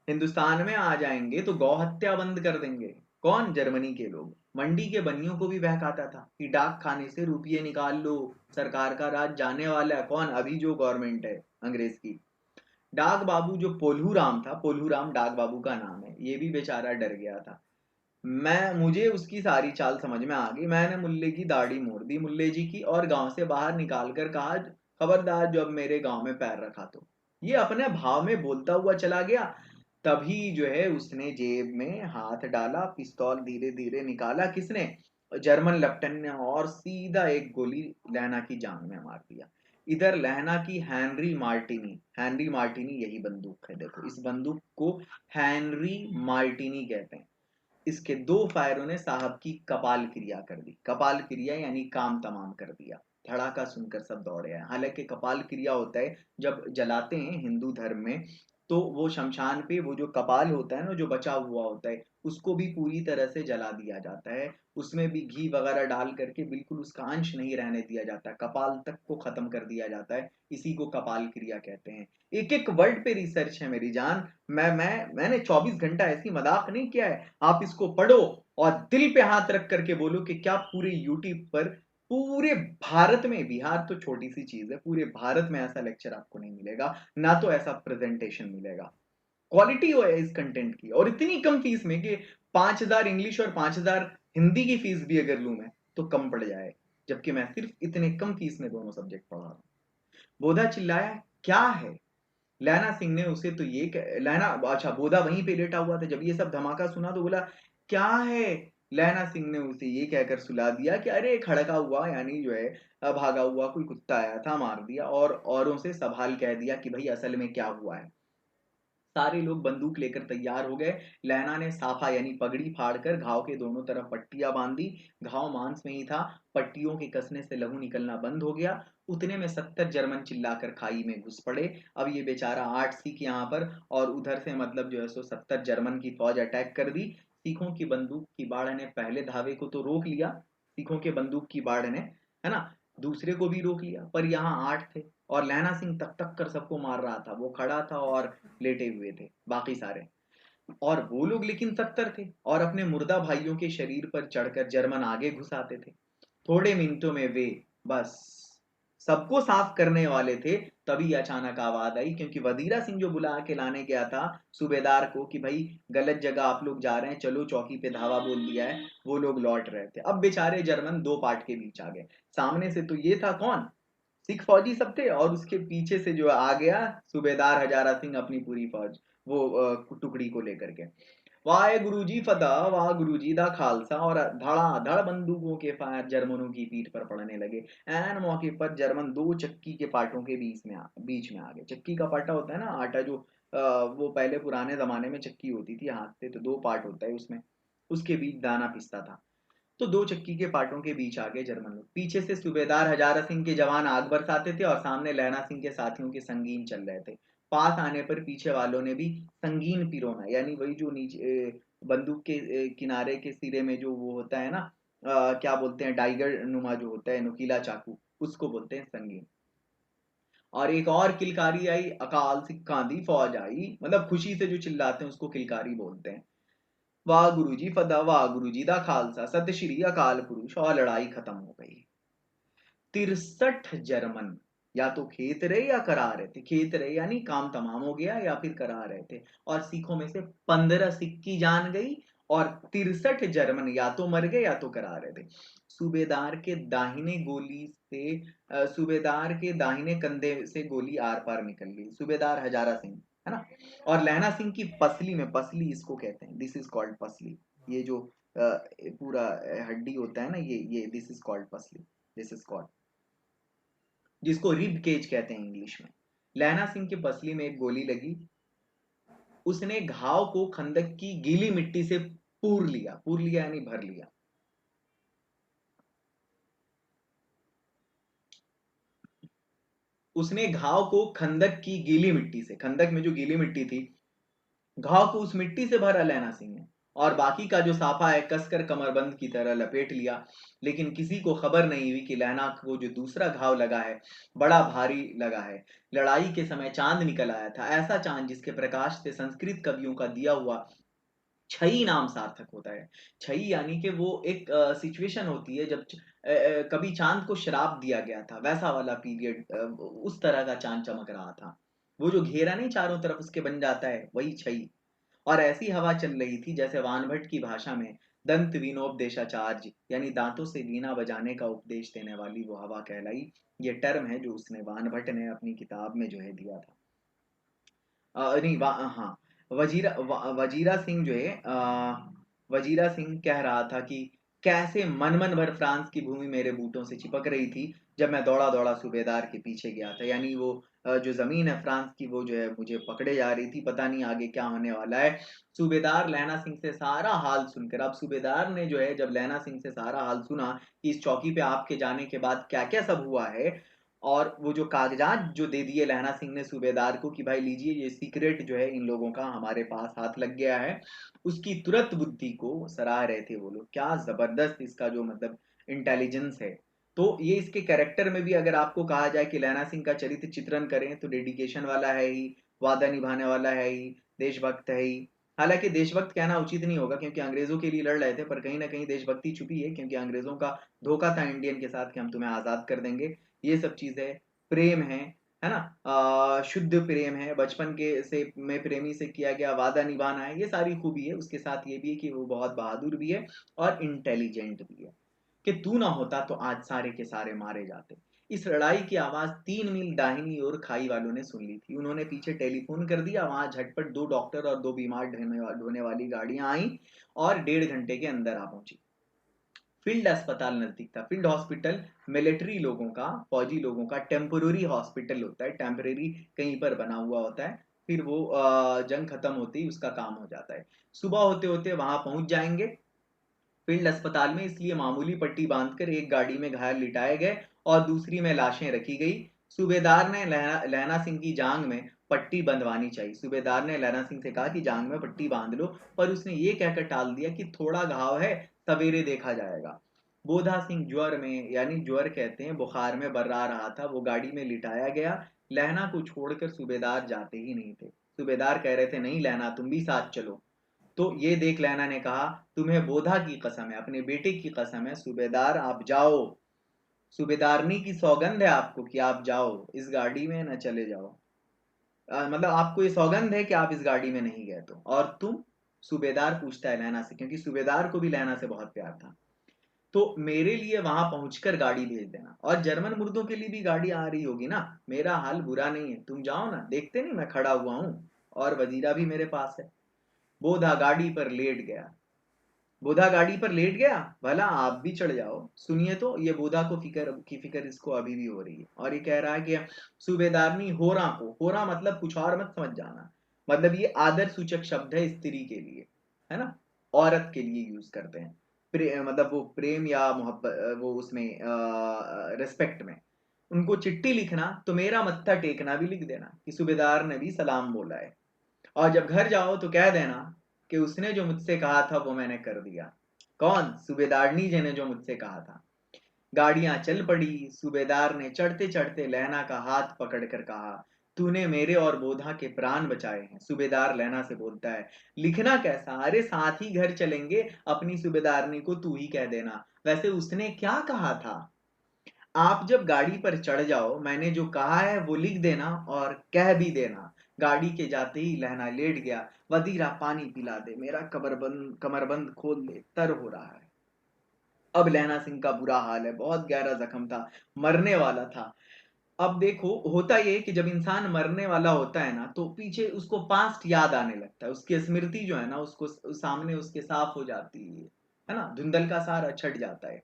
Speaker 1: हिंदुस्तान में आ जाएंगे तो गौ हत्या बंद कर देंगे। कौन? जर्मनी के लोग। मंडी के बनियों को भी बहकाता था कि डाक खाने से रुपये निकाल लो, सरकार का राज जाने वाला है। कौन? अभी जो गवर्नमेंट है अंग्रेज की। डाक बाबू जो पोल्हू राम था, पोल्हू राम डाक बाबू का नाम है, ये भी बेचारा डर गया था। मुझे उसकी सारी चाल समझ में आ गई। मैंने मुल्ले की दाढ़ी मोड़ दी, मुल्ले जी की, और गांव से बाहर निकाल कर कहा, खबरदार जब मेरे गांव में पैर रखा तो। ये अपने भाव में बोलता हुआ चला गया। तभी जो है उसने जेब में हाथ डाला, पिस्तौल धीरे धीरे निकाला। किसने? जर्मन लेफ्टिनेंट ने, और सीधा एक गोली लहना की जांघ में मार दिया। इधर लहना की हैनरी मार्टिनी यही बंदूक है, देखो इस बंदूक को हैनरी मार्टिनी कहते हैं। इसके 2 फायरों ने साहब की कपाल क्रिया कर दी। कपाल क्रिया यानी काम तमाम कर दिया। धड़ाका सुनकर सब दौड़े आए। हालांकि कपाल क्रिया होता है जब जलाते हैं हिंदू धर्म में, तो वो शमशान पे वो जो कपाल होता है ना, जो बचा हुआ होता है, उसको भी पूरी तरह से जला दिया जाता है। उसमें भी घी वगैरह डाल करके बिल्कुल उसका अंश नहीं रहने दिया जाता, कपाल तक को खत्म कर दिया जाता है। इसी को कपाल क्रिया कहते हैं। एक एक वर्ड पे रिसर्च है मेरी जान। मैंने 24 घंटा ऐसी मजाक नहीं किया है। आप इसको पढ़ो और दिल पे हाथ रख करके बोलो कि क्या पूरे यूट्यूब पर, पूरे भारत में, बिहार तो छोटी सी चीज है, पूरे भारत में ऐसा लेक्चर आपको नहीं मिलेगा, ना तो ऐसा प्रेजेंटेशन मिलेगा। क्वालिटी हो है इस कंटेंट की, और इतनी कम फीस में कि 5,000 इंग्लिश और 5,000 हिंदी की फीस भी अगर लूं मैं तो कम पड़ जाए, जबकि मैं सिर्फ इतने कम फीस में दोनों सब्जेक्ट पढ़ा रहा हूं। बोधा चिल्लाया, क्या है? लैना सिंह ने उसे तो ये लैना, अच्छा बोधा वहीं पे लेटा हुआ था, जब ये सब धमाका सुना तो बोला, क्या है? लहना सिंह ने उसे ये कहकर सुला दिया कि अरे खड़का हुआ, यानी जो है भागा हुआ कोई कुत्ता आया था, मार दिया, और औरों से सवाल कह दिया कि भाई असल में क्या हुआ है। सारे लोग बंदूक लेकर तैयार हो गए। लैना ने साफा यानी पगड़ी फाड़कर घाव के दोनों तरफ पट्टियां बांधी। घाव मांस में ही था, पट्टियों के कसने से लहू निकलना बंद हो गया। उतने में 70 जर्मन चिल्लाकर खाई में घुस पड़े। अब ये बेचारा 8 सिख यहाँ पर, और उधर से मतलब जो है सो 70 जर्मन की फौज अटैक कर दी। सिखों की बंदूक की बाढ़ ने पहले धावे को तो रोक लिया, सिखों के बंदूक की बाढ़ ने, है ना, दूसरे को भी रोक लिया, पर यहाँ 8 थे और लहना सिंह तक तक कर सबको मार रहा था। वो खड़ा था और लेटे हुए थे बाकी सारे, और वो लोग लेकिन 70 थे और अपने मुर्दा भाइयों के शरीर पर चढ़कर जर्मन आगे घुस आते थे। थोड़े मिनटों में वे बस सबको साफ करने वाले थे। तभी अचानक आवाज आई, क्योंकि वजीरा सिंह जो बुला के लाने गया था सूबेदार को कि भाई गलत जगह आप लोग जा रहे हैं, चलो चौकी पे धावा बोल दिया है, वो लोग लौट रहे थे। अब बेचारे जर्मन दो पार्ट के बीच आ गए। सामने से तो ये था कौन, सिख फौजी सब थे, और उसके पीछे से जो आ गया सूबेदार हजारा सिंह अपनी पूरी फौज, वो टुकड़ी को लेकर के। वाहे गुरु जी फतेह, वाह गुरु जी दा खालसा, और धड़ाधड़ बंदूकों के फायर जर्मनों की पीठ पर पड़ने लगे। ऐन मौके पर जर्मन दो चक्की के पाटों के बीच में आ गए। चक्की का पाटा होता है ना, आटा जो वो पहले पुराने जमाने में चक्की होती थी हाथ से, तो दो पार्ट होता है उसमें, उसके बीच दाना पिसता था। तो दो चक्की के पाटों के बीच आ गए जर्मन लोग। पीछे से सूबेदार हजारा सिंह के जवान आग बरसाते थे और सामने लहना सिंह के साथियों के संगीन चल रहे थे। पास आने पर पीछे वालों ने भी संगीन पिरोना, यानी वही जो नीचे बंदूक के किनारे के सिरे में जो वो होता है ना, क्या बोलते हैं, डाइगर नुमा जो होता है, नुकीला चाकू, उसको बोलते हैं संगीन। और एक और किलकारी आई, अकाल सिक्खा दी फौज आई, मतलब खुशी से जो चिल्लाते हैं उसको किलकारी बोलते हैं। वाह गुरु जी फतेह, वाह गुरु जी दा खालसा, सत श्री अकाल पुरुष, और लड़ाई खत्म हो गई। 63 जर्मन या तो खेत रहे या करा रहे थे, खेत रहे यानी काम तमाम हो गया, या फिर करा रहे थे, और सिखों में से 15 सिख की जान गई, और 63 जर्मन या तो मर गए या तो करा रहे थे। सूबेदार के दाहिने गोली से सूबेदार के दाहिने कंधे से गोली आर पार निकल गई, सूबेदार हजारा सिंह, है ना, और लहना सिंह की पसली में, पसली इसको कहते हैं, दिस इज कॉल्ड पसली, ये जो पूरा हड्डी होता है ना, ये दिस इज कॉल्ड पसली, दिस इज कॉल्ड, जिसको रिब केज कहते हैं इंग्लिश में। लैना सिंह की पसली में एक गोली लगी। उसने घाव को खंदक की गीली मिट्टी से पूर लिया यानी भर लिया। उसने घाव को खंदक की गीली मिट्टी से, खंदक में जो गीली मिट्टी थी, घाव को उस मिट्टी से भरा लैना सिंह ने, और बाकी का जो साफा है कसकर कमरबंद की तरह लपेट लिया। लेकिन किसी को खबर नहीं हुई कि लैना को जो दूसरा घाव लगा है बड़ा भारी लगा है। लड़ाई के समय चांद निकल आया था, ऐसा चांद जिसके प्रकाश से संस्कृत कवियों का दिया हुआ छई नाम सार्थक होता है। छई यानी कि वो एक सिचुएशन होती है जब कभी चांद को शराब दिया गया था, वैसा वाला पीरियड, उस तरह का चांद चमक रहा था। वो जो घेरा नहीं चारों तरफ उसके बन जाता है, वही छई। और ऐसी हवा चल रही थी जैसे वानभट्ट की भाषा में दंत वीणोपदेशाचार्य, यानी दांतों से वीणा बजाने का उपदेश देने वाली वो हवा कहलाई। ये टर्म है जो उसने वानभट्ट ने अपनी किताब में जो है दिया था। नहीं हाँ, वजीरा सिंह जो है, वजीरा सिंह कह रहा था कि कैसे मन मन भर फ्रांस की भूमि मेरे बूटों से चिपक रही थी जब मैं दौड़ा दौड़ा सूबेदार के पीछे गया था, यानी वो जो जमीन है फ्रांस की वो जो है मुझे पकड़े जा रही थी, पता नहीं आगे क्या होने वाला है। सूबेदार लैना सिंह से सारा हाल सुनकर, अब सूबेदार ने जो है जब लैना सिंह से सारा हाल सुना कि इस चौकी पे आपके जाने के बाद क्या क्या सब हुआ है, और वो जो कागजात जो दे दिए लहना सिंह ने सूबेदार को कि भाई लीजिए ये सीक्रेट जो है इन लोगों का हमारे पास हाथ लग गया है, उसकी तुरंत बुद्धि को सराह रहे थे वो लोग। क्या जबरदस्त इसका जो मतलब इंटेलिजेंस है। तो ये इसके कैरेक्टर में भी अगर आपको कहा जाए कि लहना सिंह का चरित्र चित्रण करें तो डेडिकेशन वाला है ही, वादा निभाने वाला है ही, देशभक्त है ही। हालांकि देशभक्त कहना उचित नहीं होगा क्योंकि अंग्रेजों के लिए लड़ रहे थे, पर कहीं ना कहीं देशभक्ति छुपी है क्योंकि अंग्रेजों का धोखा था इंडियन के साथ कि हम तुम्हें आजाद कर देंगे। ये सब चीजें, प्रेम है ना, शुद्ध प्रेम है, बचपन के से में प्रेमी से किया गया वादा निभाना है, ये सारी खूबी है। उसके साथ ये भी है कि वो बहुत बहादुर भी है और इंटेलिजेंट भी है, कि तू ना होता तो आज सारे के सारे मारे जाते। इस लड़ाई की आवाज 3 मील दाहिनी ओर खाई वालों ने सुन ली थी। उन्होंने पीछे टेलीफोन कर दिया। वहां झटपट 2 डॉक्टर और 2 बीमार ढोने वाली गाड़ियां आई और 1.5 घंटे के अंदर आ पहुंची। फील्ड अस्पताल नजदीक था। फील्ड हॉस्पिटल मिलिट्री लोगों का, फौजी लोगों का टेम्पोररी हॉस्पिटल होता है। टेम्परेरी कहीं पर बना हुआ होता है, फिर वो जंग खत्म होती ही उसका काम हो जाता है। सुबह होते होते वहां पहुंच जाएंगे फील्ड अस्पताल में। इसलिए मामूली पट्टी बांधकर एक गाड़ी में घायल लिटाए गए और दूसरी में लाशें रखी गई। सूबेदार ने लहना सिंह की जांग में पट्टी बंधवानी चाहिए। सूबेदार ने लहना सिंह से कहा कि जांग में पट्टी बांध लो, पर उसने ये कहकर टाल दिया कि थोड़ा घाव है, सवेरे देखा जाएगा। बोधा सिंह ज्वर में, यानी ज्वर कहते हैं, बुखार में बर्रा रहा था। वो गाड़ी में लिटाया गया। लहना को छोड़कर सूबेदार जाते ही नहीं थे। सूबेदार कह रहे थे, नहीं लहना, तुम भी साथ चलो। तो ये देख लैना ने कहा, तुम्हें बोधा की कसम है, अपने बेटे की कसम है सूबेदार, आप जाओ। सूबेदारनी की सौगंध है आपको कि आप जाओ, इस गाड़ी में न चले जाओ। मतलब आपको ये सौगंध है कि आप इस गाड़ी में नहीं गए तो। और तुम? सूबेदार पूछता है लैना से, क्योंकि सूबेदार को भी लैना से बहुत प्यार था। तो मेरे लिए वहां पहुंचकर गाड़ी भेज देना, और जर्मन मुर्दों के लिए भी गाड़ी आ रही होगी ना। मेरा हाल बुरा नहीं है, तुम जाओ ना, देखते नहीं मैं खड़ा हुआ हूं, और वजीरा भी मेरे पास है। बोधा गाड़ी पर लेट गया। बोधा गाड़ी पर लेट गया, भला आप भी चढ़ जाओ। सुनिए तो, ये बोधा को फिक्र इसको अभी भी हो रही है, और ये कह रहा है कि सूबेदारनी होरा को, होरा मतलब कुछ और मत समझ जाना, मतलब ये आदर सूचक शब्द है स्त्री के लिए, है ना, औरत के लिए यूज करते हैं। मतलब वो प्रेम या मोहब्बत, वो उसमें रिस्पेक्ट में। उनको चिट्ठी लिखना तो मेरा मत्था टेकना भी लिख देना कि सूबेदार ने भी सलाम बोला है। और जब घर जाओ तो कह देना कि उसने जो मुझसे कहा था वो मैंने कर दिया। कौन? सूबेदारनी जी ने जो मुझसे कहा था। गाड़ियां चल पड़ी। सूबेदार ने चढ़ते चढ़ते लहना का हाथ पकड़कर कहा, तूने मेरे और बोधा के प्राण बचाए हैं। सूबेदार लहना से बोलता है, लिखना कैसा, अरे साथ ही घर चलेंगे, अपनी सूबेदारनी को तू ही कह देना। वैसे उसने क्या कहा था? आप जब गाड़ी पर चढ़ जाओ, मैंने जो कहा है वो लिख देना और कह भी देना। गाड़ी के जाते ही लहना लेट गया। वजीरा, पानी पिला दे, मेरा कमरबंद खोल दे, तर हो रहा है। अब लहना सिंह का बुरा हाल है, बहुत गहरा जख्म था, मरने वाला था। अब देखो, होता ये कि जब इंसान मरने वाला होता है ना, तो पीछे उसको पास्ट याद आने लगता है, उसकी स्मृति जो है ना, उसको सामने उसके साफ हो जाती है ना, धुंधल का सारा छट जाता है,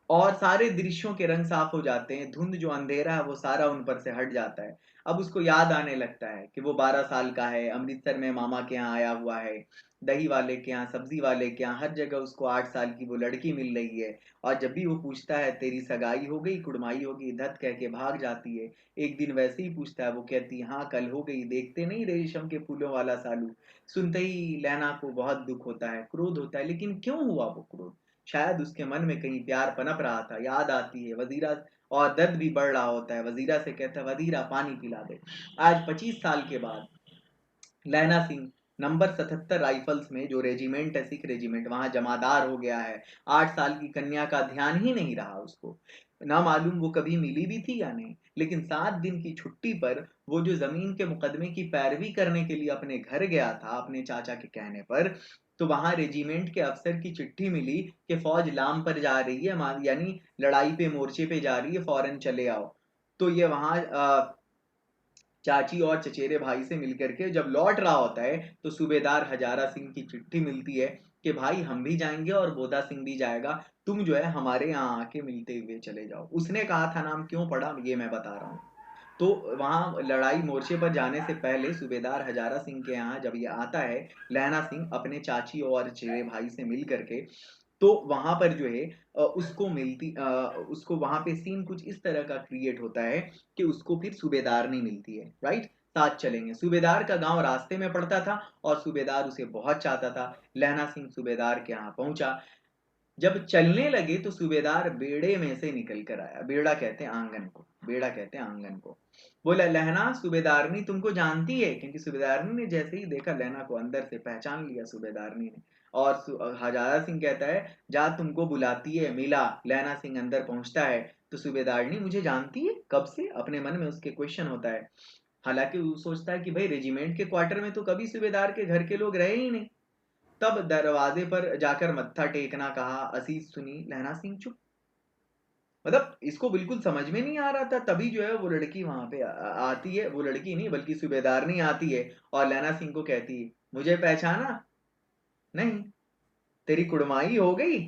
Speaker 1: और सारे दृश्यों के रंग साफ हो जाते हैं। धुंध जो अंधेरा है वो सारा उन पर से हट जाता है। अब उसको याद आने लगता है कि वो 12 साल का है, अमृतसर में मामा के यहाँ आया हुआ है, दही वाले के यहाँ, सब्जी वाले के यहाँ, हर जगह उसको 8 साल की वो लड़की मिल रही है। और जब भी वो पूछता है तेरी सगाई हो गई, कुड़माई हो गई, धत कह के भाग जाती है। एक दिन वैसे ही पूछता है, वो कहती है हाँ कल हो गई, देखते नहीं रेशम के फूलों वाला सालू। सुनते ही लैना को बहुत दुख होता है, क्रोध होता है, लेकिन क्यों हुआ वो क्रोध? शायद उसके मन में कहीं प्यार पनप रहा था। याद आती है वजीरा, और दर्द भी बढ़ रहा होता है। वजीरा से कहता है, वजीरा पानी पिला दे। आज 25 साल के बाद लैना सिंह नंबर 77 राइफल्स में, जो रेजिमेंट है सिख रेजिमेंट, वहां जमादार हो गया है। 8 साल की कन्या का ध्यान ही नहीं रहा उसको। ना मालूम वो कभी मिली भी थी या नहीं, लेकिन 7 दिन की छुट्टी पर वो जो जमीन के मुकदमे की पैरवी करने के लिए अपने घर गया था, अपने चाचा के कहने पर, तो वहां रेजिमेंट के अफसर की चिट्ठी मिली कि फौज लाम पर जा रही है, यानी लड़ाई पे, मोर्चे पे जा रही है, फौरन चले आओ। तो ये वहां चाची और चचेरे भाई से मिलकर के जब लौट रहा होता है, तो सूबेदार हजारा सिंह की चिट्ठी मिलती है कि भाई हम भी जाएंगे और बोधा सिंह भी जाएगा, तुम जो है हमारे यहाँ आके मिलते हुए चले जाओ। उसने कहा था नाम क्यों पड़ा ये मैं बता रहा हूँ। तो वहां लड़ाई मोर्चे पर जाने से पहले सूबेदार हजारा सिंह के यहाँ जब ये आता है, लहना सिंह अपने चाची और चचेरे भाई से मिल करके, तो वहां पर जो है उसको वहां पे सीन कुछ इस तरह का क्रिएट होता है कि उसको फिर सूबेदार नहीं मिलती है, राइट। साथ चलेंगे। सूबेदार का गांव रास्ते में पड़ता था और सूबेदार उसे बहुत चाहता था। लहना सिंह सूबेदार के यहाँ पहुंचा। जब चलने लगे तो सूबेदार बेड़े में से निकल कर आया। बेड़ा कहते हैं आंगन को, बेड़ा कहते हैं आंगन को। बोला, लहना सूबेदारनी तुमको जानती है? क्योंकि सूबेदारनी ने जैसे ही देखा लहना को, अंदर से पहचान लिया सूबेदारनी ने। और हजारा सिंह कहता है, जा तुमको बुलाती है, मिला। लहना सिंह अंदर पहुंचता है तो सूबेदारनी मुझे जानती है कब से, अपने मन में उसके क्वेश्चन होता है। हालांकि वो सोचता है कि भाई रेजिमेंट के क्वार्टर में तो कभी सूबेदार के घर के लोग रहे ही नहीं। तब दरवाजे पर जाकर मत्था टेकना कहा, असीस सुनी। लहना सिंह चुप। मतलब इसको बिल्कुल समझ में नहीं आ रहा था। तभी जो है वो लड़की वहां पे आती है, वो लड़की नहीं बल्कि सूबेदारनी आती है और लैला सिंह को कहती है, मुझे पहचाना नहीं, तेरी कुड़माई हो गई,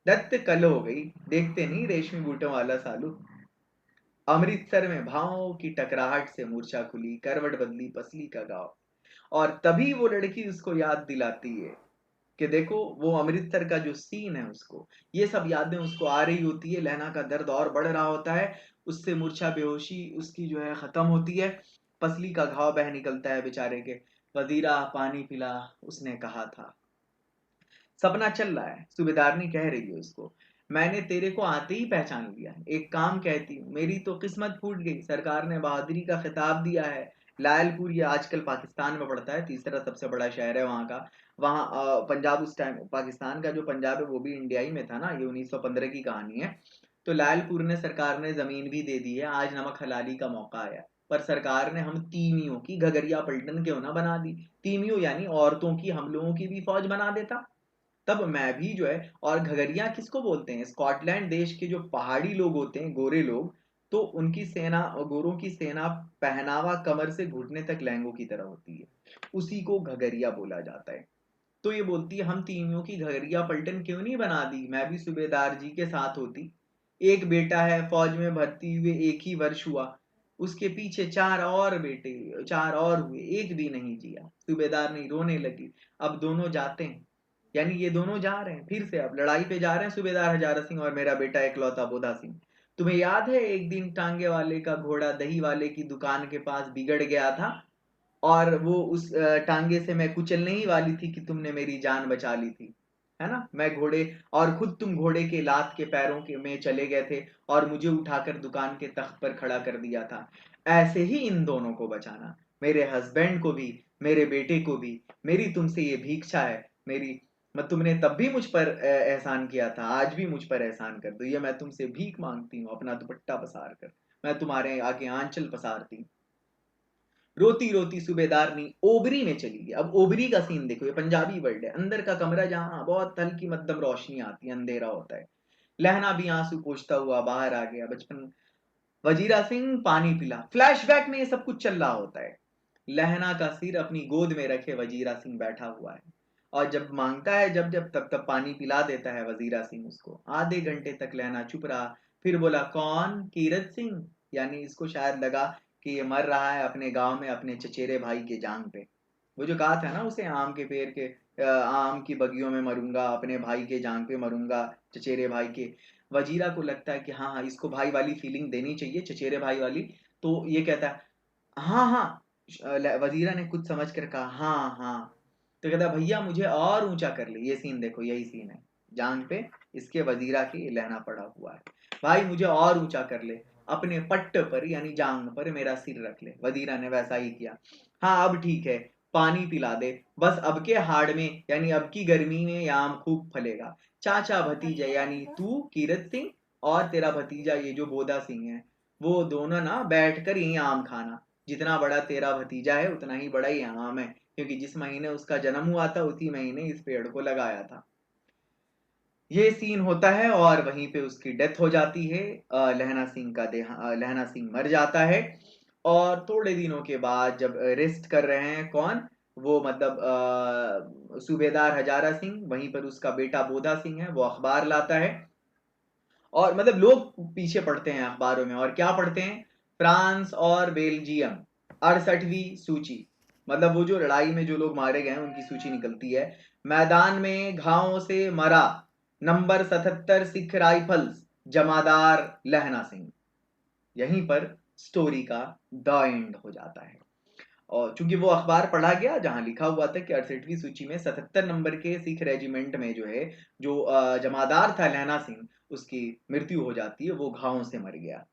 Speaker 1: दत्त कल हो गई, देखते नहीं रेशमी बूटों वाला सालू। अमृतसर में भावों की टकराहट से मूर्छा खुली, करवट बदली पसली का गाँव। और तभी वो लड़की उसको याद दिलाती है कि देखो वो अमृतसर का जो सीन है, उसको ये सब यादें उसको आ रही होती है। लहना का दर्द और बढ़ रहा होता है, उससे मूर्छा बेहोशी उसकी जो है खत्म होती है, पसली का घाव बह निकलता है बेचारे के। वजीरा पानी पिला, उसने कहा था। सपना चल रहा है, सूबेदारनी कह रही है उसको, मैंने तेरे को आते ही पहचान लिया। एक काम कहती हूँ, मेरी तो किस्मत फूट गई, सरकार ने बहादुरी का खिताब दिया है। लायलपुर ये आजकल पाकिस्तान में पड़ता है, तीसरा सबसे बड़ा शहर है वहाँ का। वहाँ पंजाब उस टाइम, पाकिस्तान का जो पंजाब है वो भी इंडिया ही में था ना, ये 1915 की कहानी है। तो लायलपुर ने सरकार ने जमीन भी दे दी है, आज नमक हलाली का मौका आया। पर सरकार ने हम तीमियों की घगरिया पलटन क्यों ना बना दी, तीमियों यानी औरतों की, हम लोगों की भी फौज बना देता। तब मैं भी जो है, और घगरिया किसको बोलते हैं, स्कॉटलैंड देश के जो पहाड़ी लोग होते हैं, गोरे लोग, तो उनकी सेना, गोरों की सेना पहनावा कमर से घुटने तक लहंगों की तरह होती है, उसी को घगरिया बोला जाता है। तो ये बोलती है, हम तीमियों की घगरिया पलटन क्यों नहीं बना दी, मैं भी सूबेदार जी के साथ होती। एक बेटा है फौज में भर्ती हुए, एक ही वर्ष हुआ, उसके पीछे चार और बेटे, चार और हुए, एक भी नहीं जिया। सूबेदार नहीं, रोने लगी। अब दोनों जाते हैं, यानी ये दोनों जा रहे हैं फिर से, अब लड़ाई पे जा रहे हैं, सूबेदार हजारा सिंह और मेरा बेटा इकलौता बोधा सिंह। तुम्हें याद है एक दिन टांगे वाले का घोड़ा दही वाले की दुकान के पास बिगड़ गया था, और वो उस टांगे से मैं कुचलने ही वाली थी कि तुमने मेरी जान बचा ली थी, है ना। मैं घोड़े, और खुद तुम घोड़े के लात के पैरों के में चले गए थे और मुझे उठाकर दुकान के तख्त पर खड़ा कर दिया था। ऐसे ही इन दोनों को बचाना, मेरे हस्बैंड को भी, मेरे बेटे को भी। मेरी तुमसे ये भीक्षा है, मेरी, मैं, तुमने तब भी मुझ पर एहसान किया था, आज भी मुझ पर एहसान कर दो, ये मैं तुमसे भीख मांगती हूँ, अपना दुपट्टा पसार कर मैं तुम्हारे आगे आंचल पसारती हूँ। रोती रोती सूबेदारनी ओबरी में चली गई। अब ओबरी का सीन देखो, ये पंजाबी वर्ड है, अंदर का कमरा जहां बहुत हल्की मध्यम रोशनी आती है, अंधेरा होता है। लहना भी आंसू पोंछता हुआ बाहर आ गया, बचपन। वजीरा सिंह पानी पिला, फ्लैशबैक में ये सब कुछ चल रहा होता है। लहना का सिर अपनी गोद में रखे वजीरा सिंह बैठा हुआ है, और जब मांगता है, जब जब तब तब पानी पिला देता है वजीरा सिंह उसको। आधे घंटे तक लहना चुप रहा, फिर बोला, कौन, कीरत सिंह। यानी इसको शायद लगा कि ये मर रहा है अपने गांव में अपने चचेरे भाई के जांग पे। वो जो कहा था ना उसे, आम के पेड़ के, आम की बगियों में मरूंगा, अपने भाई के जांग पे मरूंगा, चचेरे भाई के। वजीरा को लगता है कि हाँ हाँ, इसको भाई वाली फीलिंग देनी चाहिए, चचेरे भाई वाली। तो ये कहता है, हाँ हाँ। वजीरा ने कुछ समझ कर कहा, हाँ हाँ। तो कहता भैया मुझे और ऊंचा कर ले, ये सीन देखो, यही सीन है, जांग पे इसके वजीरा के लहना पड़ा हुआ है। भाई मुझे और ऊंचा कर ले, अपने पट्ट पर यानी जांग पर मेरा सिर रख ले। वजीरा ने वैसा ही किया। हाँ अब ठीक है, पानी पिला दे, बस अब के हाड़ में, यानी अब की गर्मी में आम खूब फलेगा। चाचा भतीजा यानी तू कीरत सिंह और तेरा भतीजा ये जो बोधा सिंह है, वो दोनों ना बैठकर यही आम खाना। जितना बड़ा तेरा भतीजा है उतना ही बड़ा ही आम है, क्योंकि जिस महीने उसका जन्म हुआ था उसी महीने इस पेड़ को लगाया था। ये सीन होता है और वहीं पे उसकी डेथ हो जाती है। लहना सिंह का लहना सिंह मर जाता है। और थोड़े दिनों के बाद जब रेस्ट कर रहे हैं, कौन, वो मतलब सूबेदार हजारा सिंह, वहीं पर उसका बेटा बोधा सिंह है, वो अखबार लाता है। और मतलब लोग पीछे पड़ते हैं अखबारों में, और क्या पढ़ते हैं, फ्रांस और बेल्जियम 68वीं सूची, मतलब वो जो लड़ाई में जो लोग मारे गए हैं उनकी सूची निकलती है। मैदान में घावों से मरा नंबर 77 सिख राइफल्स, जमादार लहना सिंह। यहीं पर स्टोरी का द एंड हो जाता है। और चूंकि वो अखबार पढ़ा गया जहां लिखा हुआ था कि 68वीं सूची में 77 नंबर के सिख रेजिमेंट में जो जमादार था लहना सिंह, उसकी मृत्यु हो जाती है, वो घावों से मर गया।